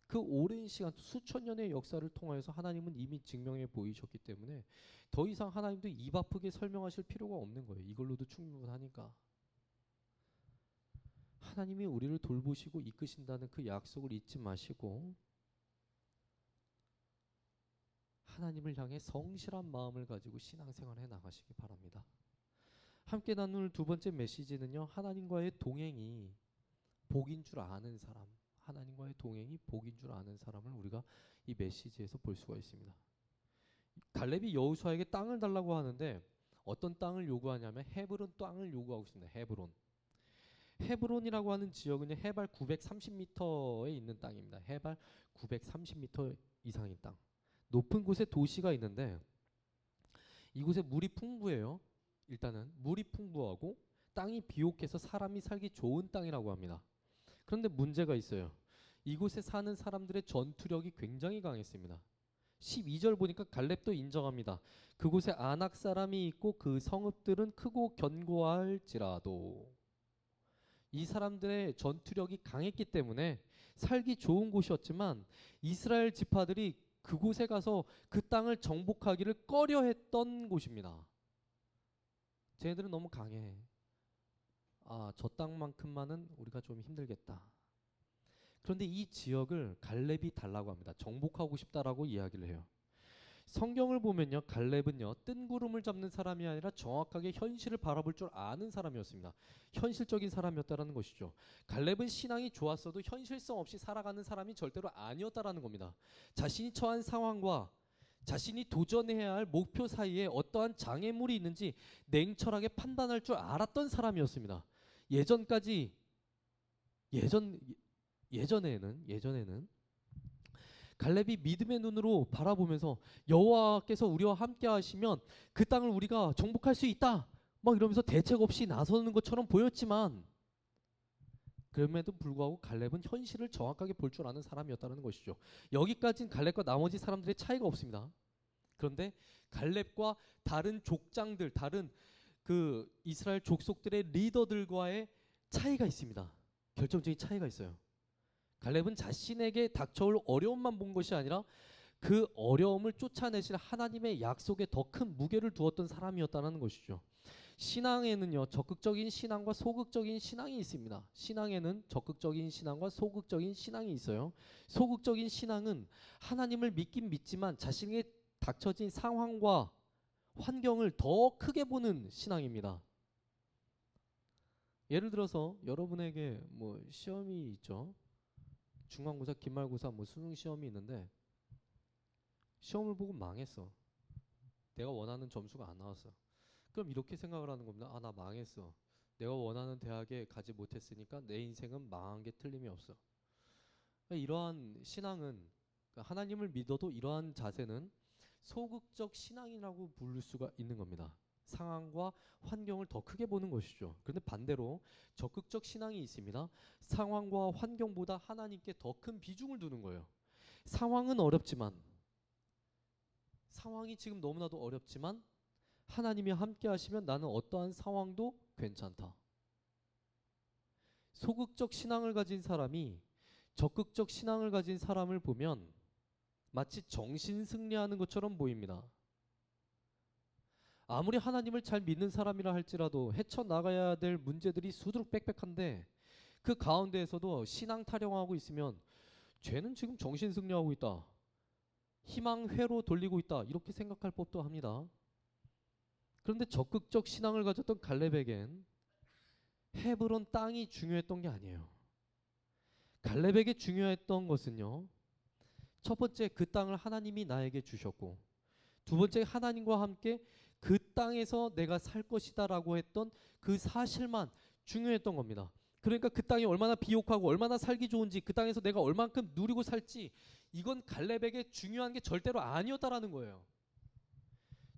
그 오랜 시간 수천 년의 역사를 통하여서 하나님은 이미 증명해 보이셨기 때문에 더 이상 하나님도 입 아프게 설명하실 필요가 없는 거예요. 이걸로도 충분하니까. 하나님이 우리를 돌보시고 이끄신다는 그 약속을 잊지 마시고 하나님을 향해 성실한 마음을 가지고 신앙생활해 나가시기 바랍니다. 함께 나눌 두 번째 메시지는요, 하나님과의 동행이 복인 줄 아는 사람, 하나님과의 동행이 복인 줄 아는 사람을 우리가 이 메시지에서 볼 수가 있습니다. 갈렙이 여호수아에게 땅을 달라고 하는데 어떤 땅을 요구하냐면 헤브론 땅을 요구하고 있습니다. 헤브론. 헤브론이라고 하는 지역은 해발 930m에 있는 땅입니다. 해발 930m 이상인 땅. 높은 곳에 도시가 있는데 이곳에 물이 풍부해요. 일단은 물이 풍부하고 땅이 비옥해서 사람이 살기 좋은 땅이라고 합니다. 그런데 문제가 있어요. 이곳에 사는 사람들의 전투력이 굉장히 강했습니다. 12절 보니까 갈렙도 인정합니다. 그곳에 아낙 사람이 있고 그 성읍들은 크고 견고할지라도. 이 사람들의 전투력이 강했기 때문에 살기 좋은 곳이었지만 이스라엘 지파들이 그곳에 가서 그 땅을 정복하기를 꺼려했던 곳입니다. 쟤네들은 너무 강해. 저 땅만큼만은 우리가 좀 힘들겠다. 그런데 이 지역을 갈렙이 달라고 합니다. 정복하고 싶다라고 이야기를 해요. 성경을 보면요, 갈렙은요 뜬구름을 잡는 사람이 아니라 정확하게 현실을 바라볼 줄 아는 사람이었습니다. 현실적인 사람이었다라는 것이죠. 갈렙은 신앙이 좋았어도 현실성 없이 살아가는 사람이 절대로 아니었다라는 겁니다. 자신이 처한 상황과 자신이 도전해야 할 목표 사이에 어떠한 장애물이 있는지 냉철하게 판단할 줄 알았던 사람이었습니다. 예전에는 갈렙이 믿음의 눈으로 바라보면서 여호와께서 우리와 함께 하시면 그 땅을 우리가 정복할 수 있다 막 이러면서 대책 없이 나서는 것처럼 보였지만 그럼에도 불구하고 갈렙은 현실을 정확하게 볼 줄 아는 사람이었다는 것이죠. 여기까지는 갈렙과 나머지 사람들의 차이가 없습니다. 그런데 갈렙과 다른 족장들, 다른 그 이스라엘 족속들의 리더들과의 차이가 있습니다. 결정적인 차이가 있어요. 갈렙은 자신에게 닥쳐올 어려움만 본 것이 아니라 그 어려움을 쫓아내실 하나님의 약속에 더 큰 무게를 두었던 사람이었다는 것이죠. 신앙에는요 적극적인 신앙과 소극적인 신앙이 있습니다. 신앙에는 적극적인 신앙과 소극적인 신앙이 있어요. 소극적인 신앙은 하나님을 믿긴 믿지만 자신에게 닥쳐진 상황과 환경을 더 크게 보는 신앙입니다. 예를 들어서 여러분에게 뭐 시험이 있죠. 중간고사, 기말고사, 뭐 수능 시험이 있는데 시험을 보고 망했어. 내가 원하는 점수가 안 나왔어. 그럼 이렇게 생각을 하는 겁니다. 나 망했어. 내가 원하는 대학에 가지 못했으니까 내 인생은 망한 게 틀림이 없어. 이러한 신앙은, 하나님을 믿어도 이러한 자세는 소극적 신앙이라고 부를 수가 있는 겁니다. 상황과 환경을 더 크게 보는 것이죠. 그런데 반대로 적극적 신앙이 있습니다. 상황과 환경보다 하나님께 더 큰 비중을 두는 거예요. 상황은 어렵지만, 상황이 지금 너무나도 어렵지만 하나님이 함께 하시면 나는 어떠한 상황도 괜찮다. 소극적 신앙을 가진 사람이 적극적 신앙을 가진 사람을 보면 마치 정신승리하는 것처럼 보입니다. 아무리 하나님을 잘 믿는 사람이라 할지라도 헤쳐나가야 될 문제들이 수두룩 빽빽한데 그 가운데에서도 신앙 타령하고 있으면 쟤는 지금 정신승리하고 있다. 희망회로 돌리고 있다. 이렇게 생각할 법도 합니다. 그런데 적극적 신앙을 가졌던 갈렙에겐 헤브론 땅이 중요했던 게 아니에요. 갈렙에게 중요했던 것은요, 첫 번째 그 땅을 하나님이 나에게 주셨고, 두 번째 하나님과 함께 그 땅에서 내가 살 것이다 라고 했던 그 사실만 중요했던 겁니다. 그러니까 그 땅이 얼마나 비옥하고 얼마나 살기 좋은지, 그 땅에서 내가 얼만큼 누리고 살지, 이건 갈렙에게 중요한 게 절대로 아니었다라는 거예요.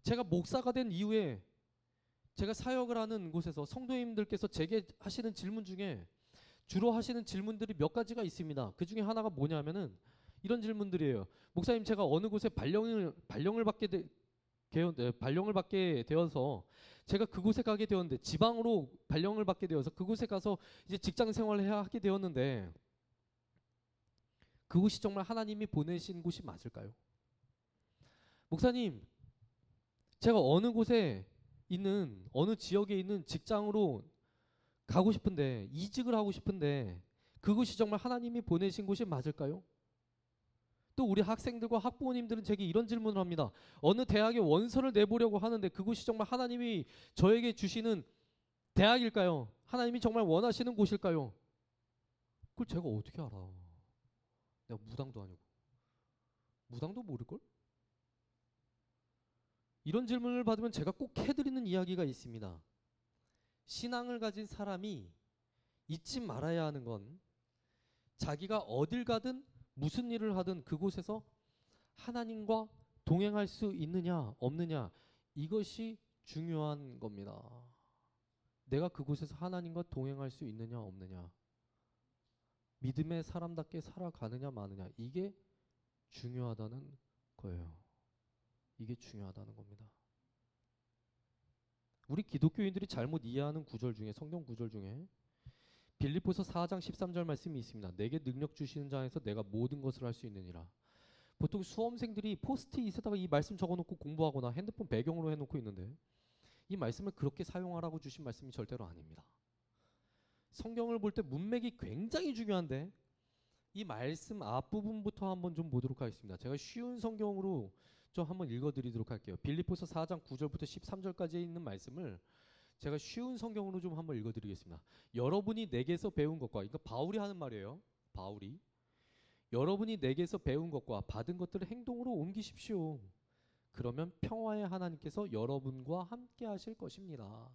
제가 목사가 된 이후에 제가 사역을 하는 곳에서 성도님들께서 제게 하시는 질문 중에 주로 하시는 질문들이 몇 가지가 있습니다. 그 중에 하나가 뭐냐면은 이런 질문들이에요. 목사님, 제가 어느 곳에 발령을 받게 되어서 제가 그곳에 가게 되었는데, 지방으로 발령을 받게 되어서 그곳에 가서 이제 직장 생활을 하게 되었는데, 그곳이 정말 하나님이 보내신 곳이 맞을까요? 목사님, 제가 어느 곳에 있는, 어느 지역에 있는 직장으로 가고 싶은데, 이직을 하고 싶은데 그곳이 정말 하나님이 보내신 곳이 맞을까요? 또 우리 학생들과 학부모님들은 제게 이런 질문을 합니다. 어느 대학에 원서를 내보려고 하는데 그곳이 정말 하나님이 저에게 주시는 대학일까요? 하나님이 정말 원하시는 곳일까요? 그걸 제가 어떻게 알아? 내가 무당도 아니고. 무당도 모를걸? 이런 질문을 받으면 제가 꼭 해드리는 이야기가 있습니다. 신앙을 가진 사람이 잊지 말아야 하는 건 자기가 어딜 가든 무슨 일을 하든 그곳에서 하나님과 동행할 수 있느냐 없느냐, 이것이 중요한 겁니다. 내가 그곳에서 하나님과 동행할 수 있느냐 없느냐, 믿음의 사람답게 살아가느냐 마느냐, 이게 중요하다는 거예요. 이게 중요하다는 겁니다. 우리 기독교인들이 잘못 이해하는 구절 중에, 성경 구절 중에 빌립보서 4장 13절 말씀이 있습니다. 내게 능력 주시는 자 안에서 내가 모든 것을 할 수 있느니라. 보통 수험생들이 포스트잇에다가 이 말씀 적어놓고 공부하거나 핸드폰 배경으로 해놓고 있는데, 이 말씀을 그렇게 사용하라고 주신 말씀이 절대로 아닙니다. 성경을 볼 때 문맥이 굉장히 중요한데, 이 말씀 앞부분부터 한번 좀 보도록 하겠습니다. 제가 쉬운 성경으로 좀 한번 읽어드리도록 할게요. 빌립보서 4장 9절부터 13절까지 있는 말씀을 제가 쉬운 성경으로 좀 한번 읽어드리겠습니다. 여러분이 내게서 배운 것과, 그러니까 바울이 하는 말이에요. 바울이 여러분이 내게서 배운 것과 받은 것들을 행동으로 옮기십시오. 그러면 평화의 하나님께서 여러분과 함께 하실 것입니다.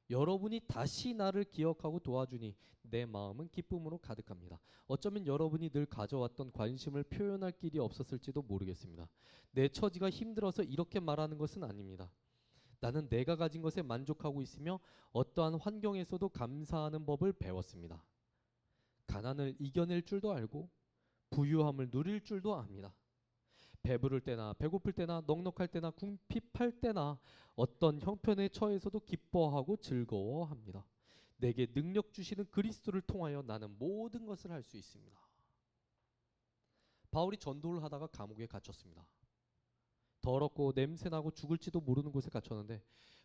여러분이 다시 나를 기억하고 도와주니 내 마음은 기쁨으로 가득합니다. 어쩌면 여러분이 늘 가져왔던 관심을 표현할 길이 없었을지도 모르겠습니다. 내 처지가 힘들어서 이렇게 말하는 것은 아닙니다. 나는 내가 가진 것에 만족하고 있으며 어떠한 환경에서도 감사하는 법을 배웠습니다. 가난을 이겨낼 줄도 알고 부유함을 누릴 줄도 압니다. 배부를 때나 배고플 때나 넉넉할 때나 궁핍할 때나 어떤 형편에 처해서도 기뻐하고 즐거워합니다. 내게 능력 주시는 그리스도를 통하여 나는 모든 것을 할 수 있습니다. 바울이 전도를 하다가 감옥에 갇혔습니다. 더럽고 냄새나고 죽을지도 모르는 곳에 갇혔는데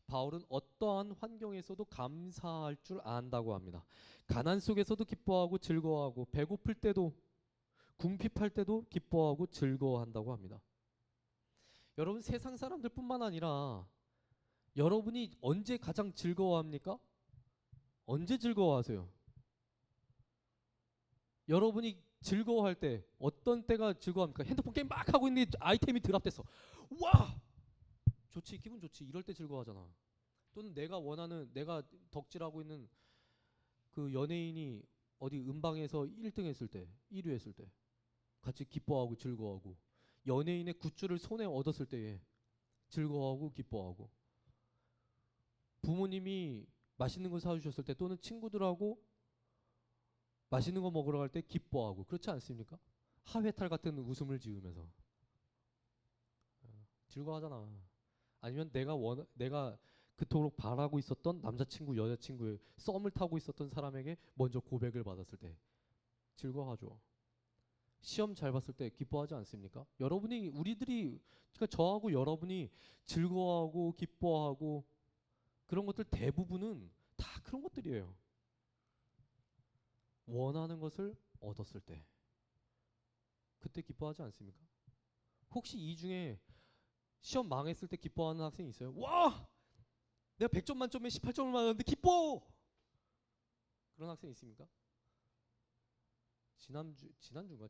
바울은 어떠한 환경에서도 감사할 줄 안다고 합니다. 가난 속에서도 기뻐하고 즐거워하고 배고플 때도 궁핍할 때도 기뻐하고 즐거워한다고 합니다. 여러분, 세상 사람들뿐만 아니라 여러분이 언제 가장 즐거워합니까? 언제 즐거워하세요? 여러분이 즐거워할 때 어떤 때가 즐거워합니까? 핸드폰 게임 막 하고 있는데 아이템이 드랍됐어. 와! 좋지, 기분 좋지. 이럴 때 즐거워하잖아. 또는 내가 원하는, 내가 덕질하고 있는 그 연예인이 어디 음방에서 1등 했을 때, 1위 했을 때 같이 기뻐하고 즐거워하고, 연예인의 굿즈를 손에 얻었을 때에 즐거워하고 기뻐하고, 부모님이 맛있는 거 사주셨을 때 또는 친구들하고 맛있는 거 먹으러 갈 때 기뻐하고, 그렇지 않습니까? 하회탈 같은 웃음을 지으면서 즐거워하잖아. 아니면 내가 그토록 바라고 있었던 남자친구, 여자친구의 썸을 타고 있었던 사람에게 먼저 고백을 받았을 때 즐거워하죠. 시험 잘 봤을 때 기뻐하지 않습니까? 우리들이, 그러니까 저하고 여러분이 즐거워하고 기뻐하고 그런 것들 대부분은 다 그런 것들이에요. 원하는 것을 얻었을 때 그때 기뻐하지 않습니까? 혹시 이 중에 시험 망했을 때 기뻐하는 학생이 있어요? 와! 내가 100점 만점에 18점을 맞았는데 기뻐! 그런 학생 있습니까? 지난주인가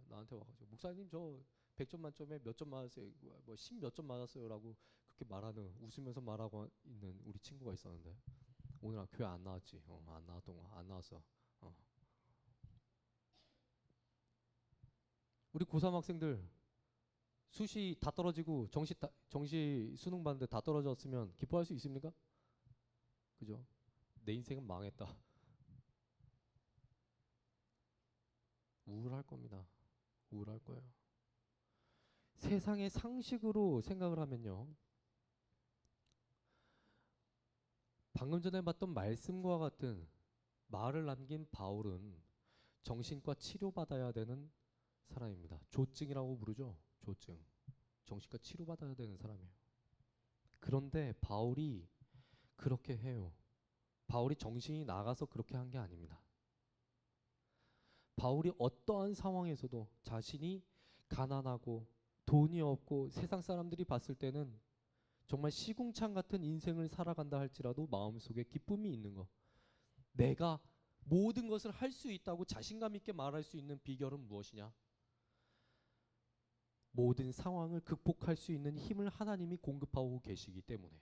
나한테 와가지고, 목사님 저 100점 만점에 몇 점 맞았어요, 뭐 10 몇 점 맞았어요 라고 그렇게 웃으면서 말하고 있는 우리 친구가 있었는데, 오늘 교회 안 나왔지? 안 나왔어. 우리 고3 학생들 수시 다 떨어지고 정시 수능 봤는데 다 떨어졌으면 기뻐할 수 있습니까? 그죠? 내 인생은 망했다. 우울할 겁니다. 우울할 거예요. 세상의 상식으로 생각을 하면요, 방금 전에 봤던 말씀과 같은 말을 남긴 바울은 정신과 치료받아야 되는 사람입니다. 조증이라고 부르죠. 조증. 정신과 치료받아야 되는 사람이에요. 그런데 바울이 그렇게 해요. 바울이 정신이 나가서 그렇게 한 게 아닙니다. 바울이 어떠한 상황에서도 자신이 가난하고 돈이 없고 세상 사람들이 봤을 때는 정말 시궁창 같은 인생을 살아간다 할지라도 마음속에 기쁨이 있는 거, 내가 모든 것을 할 수 있다고 자신감 있게 말할 수 있는 비결은 무엇이냐? 모든 상황을 극복할 수 있는 힘을 하나님이 공급하고 계시기 때문에,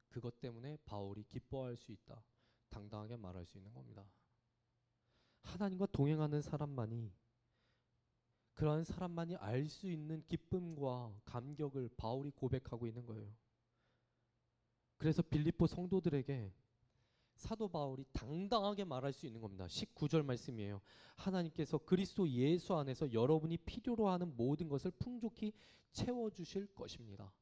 그것 때문에 바울이 기뻐할 수 있다, 당당하게 말할 수 있는 겁니다. 하나님과 동행하는 사람만이, 그러한 사람만이 알 수 있는 기쁨과 감격을 바울이 고백하고 있는 거예요. 그래서 빌립보 성도들에게 사도 바울이 당당하게 말할 수 있는 겁니다. 19절 말씀이에요. 하나님께서 그리스도 예수 안에서 여러분이 필요로 하는 모든 것을 풍족히 채워주실 것입니다.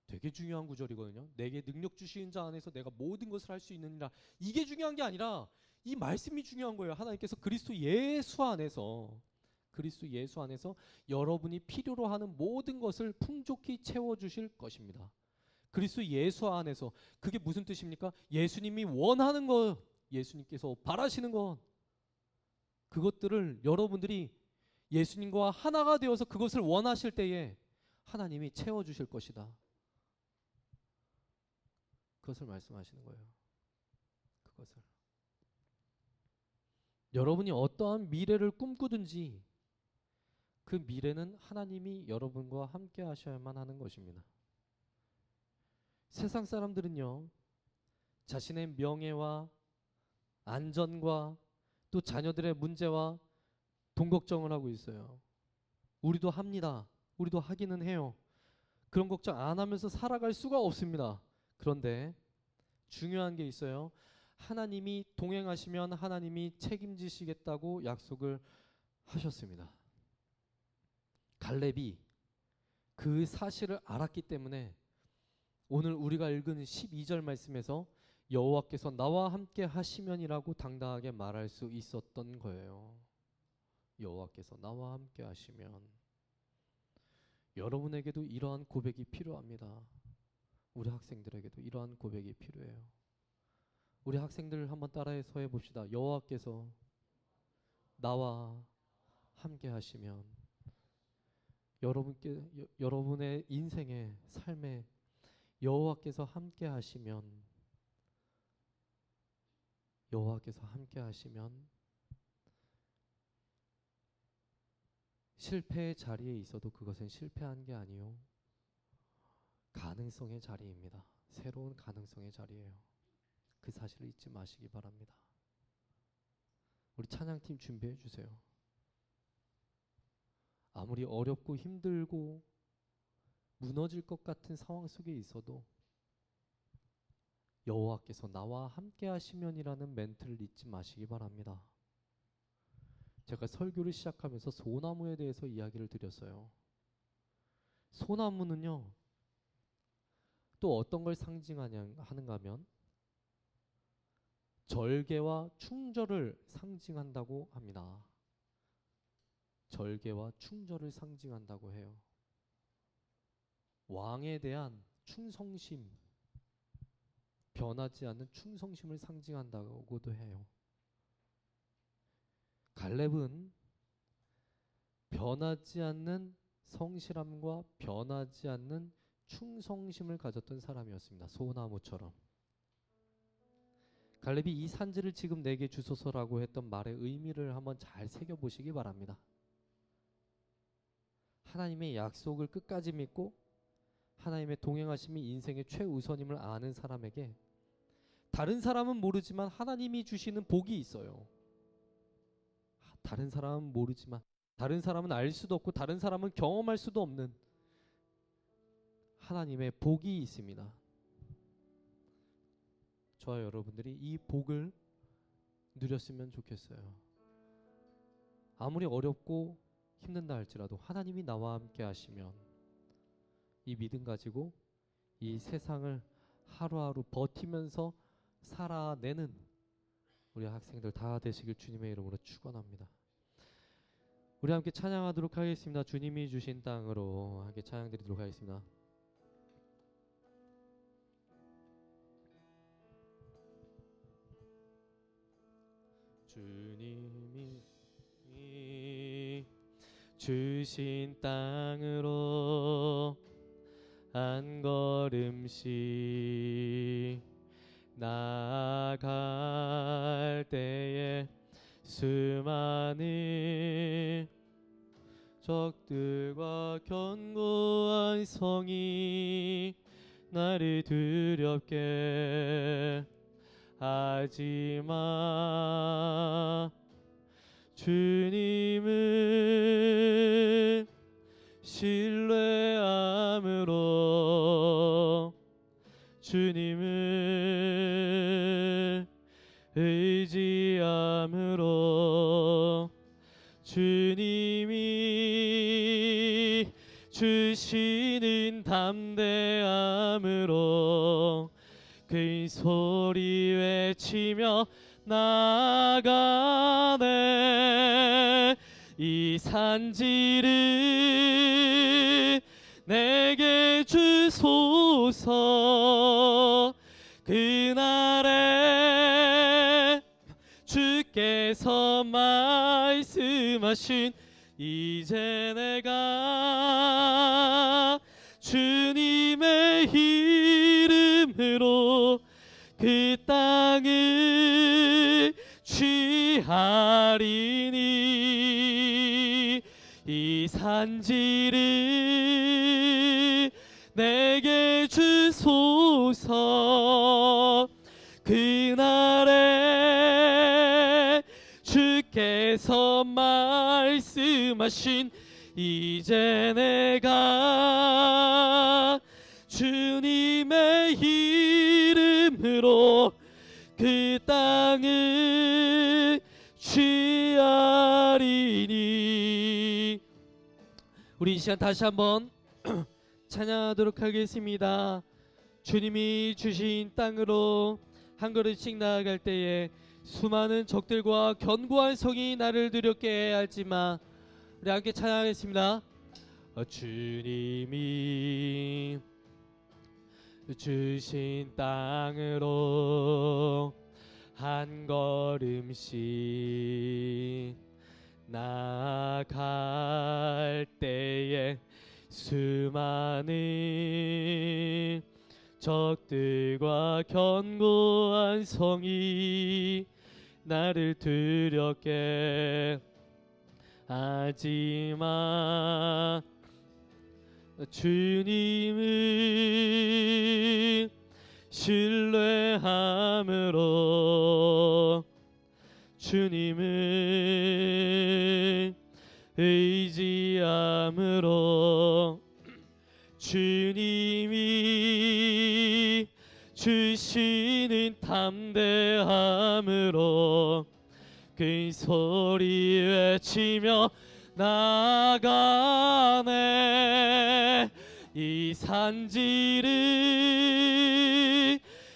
되게 중요한 구절이거든요. 내게 능력 주시는 자 안에서 내가 모든 것을 할 수 있느니라. 이게 중요한 게 아니라 이 말씀이 중요한 거예요. 하나님께서 그리스도 예수 안에서 여러분이 필요로 하는 모든 것을 풍족히 채워주실 것입니다. 그리스도 예수 안에서, 그게 무슨 뜻입니까? 예수님이 원하는 것, 예수님께서 바라시는 것, 그것들을 여러분들이 예수님과 하나가 되어서 그것을 원하실 때에 하나님이 채워주실 것이다. 그것을 말씀하시는 거예요. 그것을. 여러분이 어떠한 미래를 꿈꾸든지 그 미래는 하나님이 여러분과 함께 하셔야만 하는 것입니다. 세상 사람들은요, 자신의 명예와 안전과 또 자녀들의 문제와 돈 걱정을 하고 있어요. 우리도 합니다. 우리도 하기는 해요. 그런 걱정 안 하면서 살아갈 수가 없습니다. 그런데 중요한 게 있어요. 하나님이 동행하시면 하나님이 책임지시겠다고 약속을 하셨습니다. 갈렙이 그 사실을 알았기 때문에 오늘 우리가 읽은 12절 말씀에서 여호와께서 나와 함께 하시면이라고 당당하게 말할 수 있었던 거예요. 여호와께서 나와 함께 하시면. 여러분에게도 이러한 고백이 필요합니다. 우리 학생들에게도 이러한 고백이 필요해요. 우리 학생들 한번 따라해서 해봅시다. 여호와께서 나와 함께 하시면. 여러분의 인생의 삶에 여호와께서 함께 하시면, 실패의 자리에 있어도 그것은 실패한 게 아니요, 가능성의 자리입니다. 새로운 가능성의 자리예요. 그 사실을 잊지 마시기 바랍니다. 우리 찬양팀 준비해 주세요. 아무리 어렵고 힘들고 무너질 것 같은 상황 속에 있어도 여호와께서 나와 함께 하시면이라는 멘트를 잊지 마시기 바랍니다. 제가 설교를 시작하면서 소나무에 대해서 이야기를 드렸어요. 소나무는요, 또 어떤 걸 상징하는가 하면 절개와 충절을 상징한다고 합니다. 절개와 충절을 상징한다고 해요. 왕에 대한 충성심, 변하지 않는 충성심을 상징한다고도 해요. 갈렙은 변하지 않는 성실함과 변하지 않는 충성심을 가졌던 사람이었습니다. 소나무처럼. 갈렙이 이 산지를 지금 내게 주소서라고 했던 말의 의미를 한번 잘 새겨보시기 바랍니다. 하나님의 약속을 끝까지 믿고 하나님의 동행하심이 인생의 최우선임을 아는 사람에게 다른 사람은 모르지만 하나님이 주시는 복이 있어요. 다른 사람은 모르지만, 다른 사람은 알 수도 없고 다른 사람은 경험할 수도 없는 하나님의 복이 있습니다. 저와 여러분들이 이 복을 누렸으면 좋겠어요. 아무리 어렵고 힘든다 할지라도 하나님이 나와 함께 하시면, 이 믿음 가지고 이 세상을 하루하루 버티면서 살아내는 우리 학생들 다 되시길 주님의 이름으로 축원합니다. 우리 함께 찬양하도록 하겠습니다. 주님이 주신 땅으로 함께 찬양 드리도록 하겠습니다. 주님이 주신 땅으로 한 걸음씩 나아갈 때에 수많은 적들과 견고한 성이 나를 두렵게 하지마. 주님을 신뢰함으로 주님을 의지함으로 주님이 주시는 담대함으로 큰 소리 외치며 나아가네. 이 산지를 내게 주소서. 그날에 주께서 말씀하신 이제 내가 주님의 이름으로 그 땅을 취하리니. 이 산지를 내게 주소서. 그날에 주께서 말씀하신 이제 내가 주님의 이름으로 그 땅을 취하리니. 우리 이 시간 다시 한번 찬양하도록 하겠습니다. 주님이 주신 땅으로 한 걸음씩 나아갈 때에 수많은 적들과 견고한 성이 나를 두렵게 하지만, 우리 함께 찬양하겠습니다. 주님이 주신 땅으로 한 걸음씩 나아갈 때에 수많은 적들과 견고한 성이 나를 두렵게 하지만 주님을 신뢰함으로 주님을 의지함으로 주님이 주시는 담대함으로 큰 소리 외치며 나아가네. 이 산지를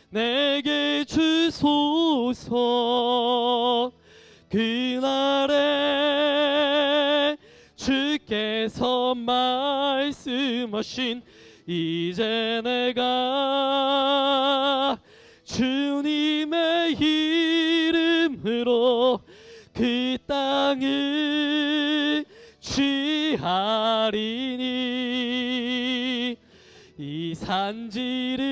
내게 주소서. 그날에 주께서 말씀하신 이제 내가 주님의 이름으로 그 땅을 취하리니. 이 산지를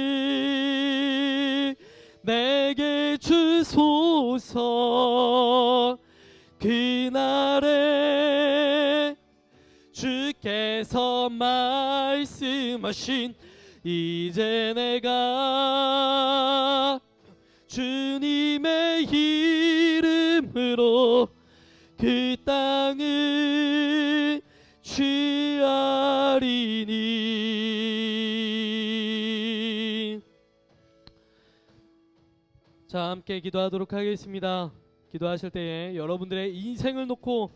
내게 주소서. 그날에 주께서 말씀하신 이제 내가 주님의 이름으로 그 땅을 취하리니. 자, 함께 기도하도록 하겠습니다. 기도하실 때에 여러분들의 인생을 놓고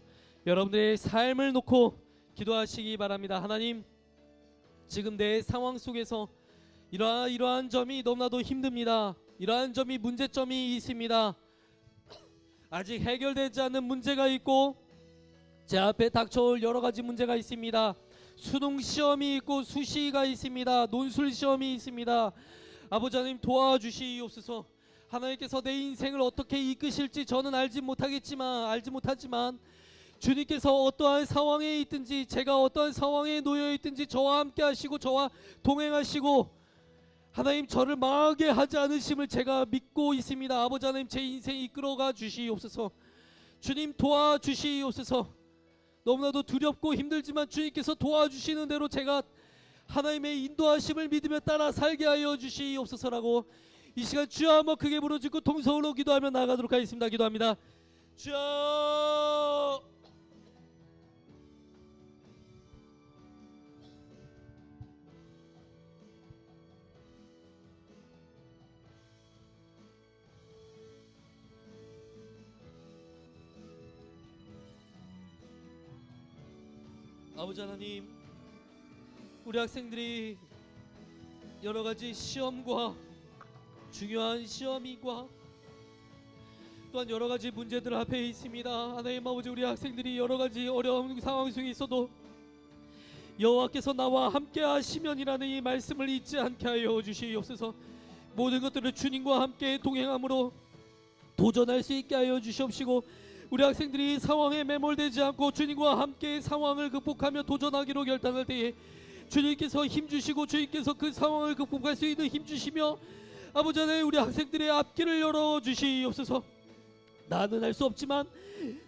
여러분들의 삶을 놓고 기도하시기 바랍니다. 하나님, 지금 내 상황 속에서 이러한 점이 너무나도 힘듭니다. 이러한 점이 문제점이 있습니다. 아직 해결되지 않는 문제가 있고 제 앞에 닥쳐올 여러 가지 문제가 있습니다. 수능 시험이 있고 수시가 있습니다. 논술 시험이 있습니다. 아버지 하나님, 도와주시옵소서. 하나님께서 내 인생을 어떻게 이끄실지 저는 알지 못하지만 주님께서 어떠한 상황에 있든지 제가 어떠한 상황에 놓여 있든지 저와 함께 하시고 저와 동행하시고 하나님 저를 망하게 하지 않으심을 제가 믿고 있습니다. 아버지 하나님 제 인생 이끌어가 주시옵소서. 주님 도와주시옵소서. 너무나도 두렵고 힘들지만 주님께서 도와주시는 대로 제가 하나님의 인도하심을 믿으며 따라 살게 하여 주시옵소서라고 이 시간 주여 한번 크게 부르짖고 통성으로 기도하며 나아가도록 하겠습니다. 기도합니다. 주여. 아버지 하나님, 우리 학생들이 여러 가지 시험과 중요한 시험과 또한 여러 가지 문제들 앞에 있습니다. 하나님 아버지, 우리 학생들이 여러 가지 어려운 상황 속에 있어도 여호와께서 나와 함께 하시면이라는 이 말씀을 잊지 않게 하여 주시옵소서. 모든 것들을 주님과 함께 동행함으로 도전할 수 있게 하여 주시옵시고, 우리 학생들이 상황에 매몰되지 않고 주님과 함께 상황을 극복하며 도전하기로 결단할 때에 주님께서 힘주시고 주님께서 그 상황을 극복할 수 있는 힘주시며 아버지 하나님 우리 학생들의 앞길을 열어주시옵소서. 나는 할 수 없지만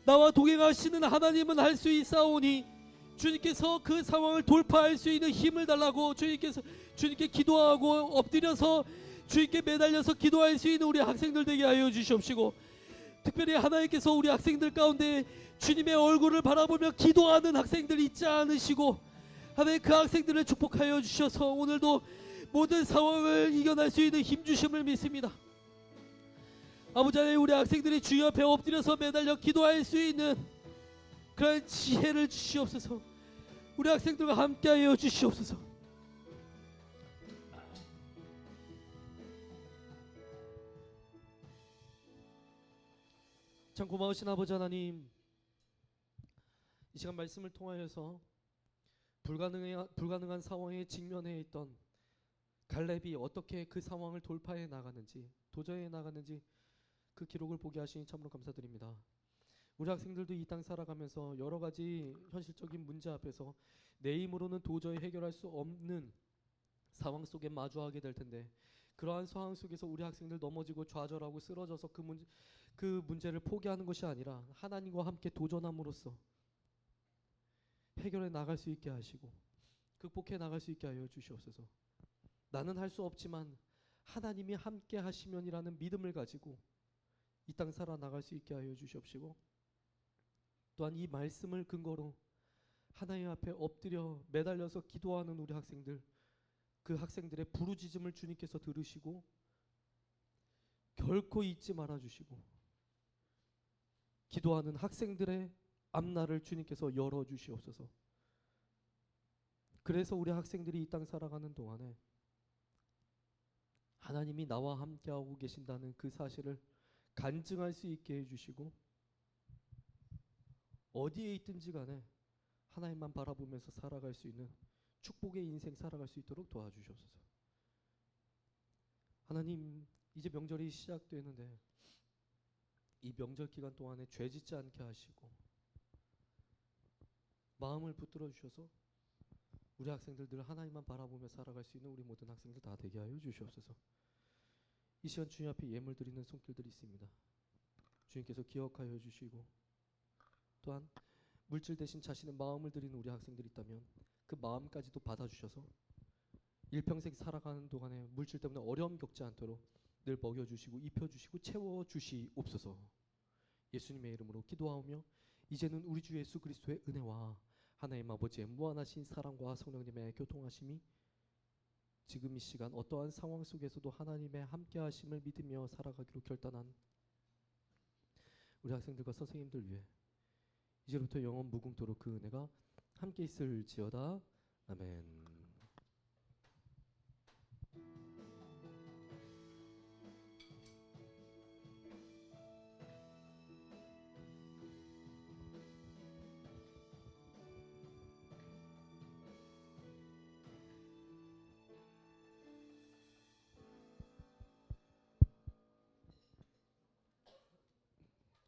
나와 동행하시는 하나님은 할 수 있사오니 주님께서 그 상황을 돌파할 수 있는 힘을 달라고 주님께 기도하고 엎드려서 주님께 매달려서 기도할 수 있는 우리 학생들 되게 하여 주시옵시고, 특별히 하나님께서 우리 학생들 가운데 주님의 얼굴을 바라보며 기도하는 학생들 있지 않으시고 하나님 그 학생들을 축복하여 주셔서 오늘도 모든 상황을 이겨낼 수 있는 힘주심을 믿습니다. 아버지 하나님 우리 학생들이 주 옆에 엎드려서 매달려 기도할 수 있는 그런 지혜를 주시옵소서. 우리 학생들과 함께하여 주시옵소서. 참 고마우신 아버지 하나님, 이 시간 말씀을 통하여서 불가능한 상황에 직면해 있던 갈렙이 어떻게 그 상황을 돌파해 나가는지, 도저해 나가는지 그 기록을 보게 하시니 참으로 감사드립니다. 우리 학생들도 이 땅 살아가면서 여러 가지 현실적인 문제 앞에서 내 힘으로는 도저히 해결할 수 없는 상황 속에 마주하게 될 텐데, 그러한 상황 속에서 우리 학생들 넘어지고 좌절하고 쓰러져서 그 문제를 포기하는 것이 아니라 하나님과 함께 도전함으로써 해결해 나갈 수 있게 하시고 극복해 나갈 수 있게 하여 주시옵소서. 나는 할 수 없지만 하나님이 함께 하시면이라는 믿음을 가지고 이 땅 살아나갈 수 있게 하여 주시옵시고, 또한 이 말씀을 근거로 하나님 앞에 엎드려 매달려서 기도하는 우리 학생들, 그 학생들의 부르짖음을 주님께서 들으시고 결코 잊지 말아 주시고 기도하는 학생들의 앞날을 주님께서 열어 주시옵소서. 그래서 우리 학생들이 이 땅 살아가는 동안에 하나님이 나와 함께하고 계신다는 그 사실을 간증할 수 있게 해주시고, 어디에 있든지 간에 하나님만 바라보면서 살아갈 수 있는 축복의 인생 살아갈 수 있도록 도와주시옵소서. 하나님, 이제 명절이 시작되는데 이 명절 기간 동안에 죄 짓지 않게 하시고 마음을 붙들어 주셔서 우리 학생들 늘 하나님만 바라보며 살아갈 수 있는 우리 모든 학생들 다 되게 하여 주시옵소서. 이 시간 주님 앞에 예물 드리는 손길들이 있습니다. 주님께서 기억하여 주시고, 또한 물질 대신 자신의 마음을 드리는 우리 학생들이 있다면 그 마음까지도 받아주셔서 일평생 살아가는 동안에 물질 때문에 어려움 겪지 않도록 늘 먹여주시고 입혀주시고 채워주시옵소서. 예수님의 이름으로 기도하오며 이제는 우리 주 예수 그리스도의 은혜와 하나님 아버지의 무한하신 사랑과 성령님의 교통하심이 지금 이 시간 어떠한 상황 속에서도 하나님의 함께하심을 믿으며 살아가기로 결단한 우리 학생들과 선생님들 위해 이제부터 영원 무궁토록 그 은혜가 함께 있을지어다. 아멘.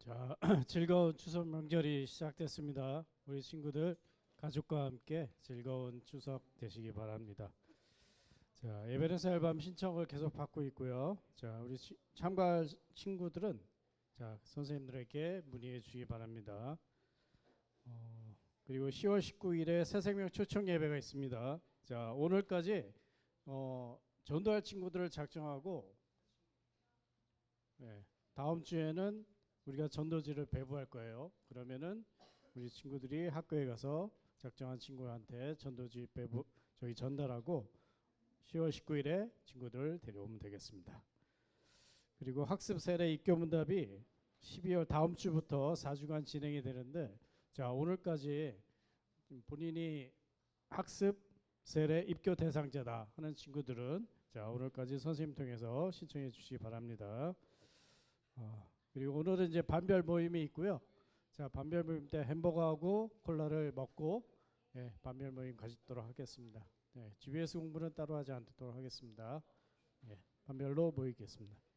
자, 즐거운 추석 명절이 시작됐습니다. 우리 친구들 가족과 함께 즐거운 추석 되시기 바랍니다. 자, 에베레스트 앨범 신청을 계속 받고 있고요. 자, 우리 참가할 친구들은 자, 선생님들에게 문의해 주시기 바랍니다. 그리고 10월 19일에 새생명 초청 예배가 있습니다. 자, 오늘까지 전도할 친구들을 작정하고 다음 주에는 우리가 전도지를 배부할 거예요. 그러면은 우리 친구들이 학교에 가서 작정한 친구한테 전도지 전달하고 10월 19일에 친구들 데려오면 되겠습니다. 그리고 학습 세례 입교 문답이 12월 다음 주부터 4주간 진행이 되는데 자, 오늘까지 본인이 학습 세례 입교 대상자다 하는 친구들은 자, 오늘까지 선생님 통해서 신청해 주시기 바랍니다. 그리고 오늘은 이제 반별 모임이 있고요. 자, 반별 모임 때 햄버거하고 콜라를 먹고 반별 모임 가지도록 하겠습니다. GBS 공부는 따로 하지 않도록 하겠습니다. 반별로 모이겠습니다.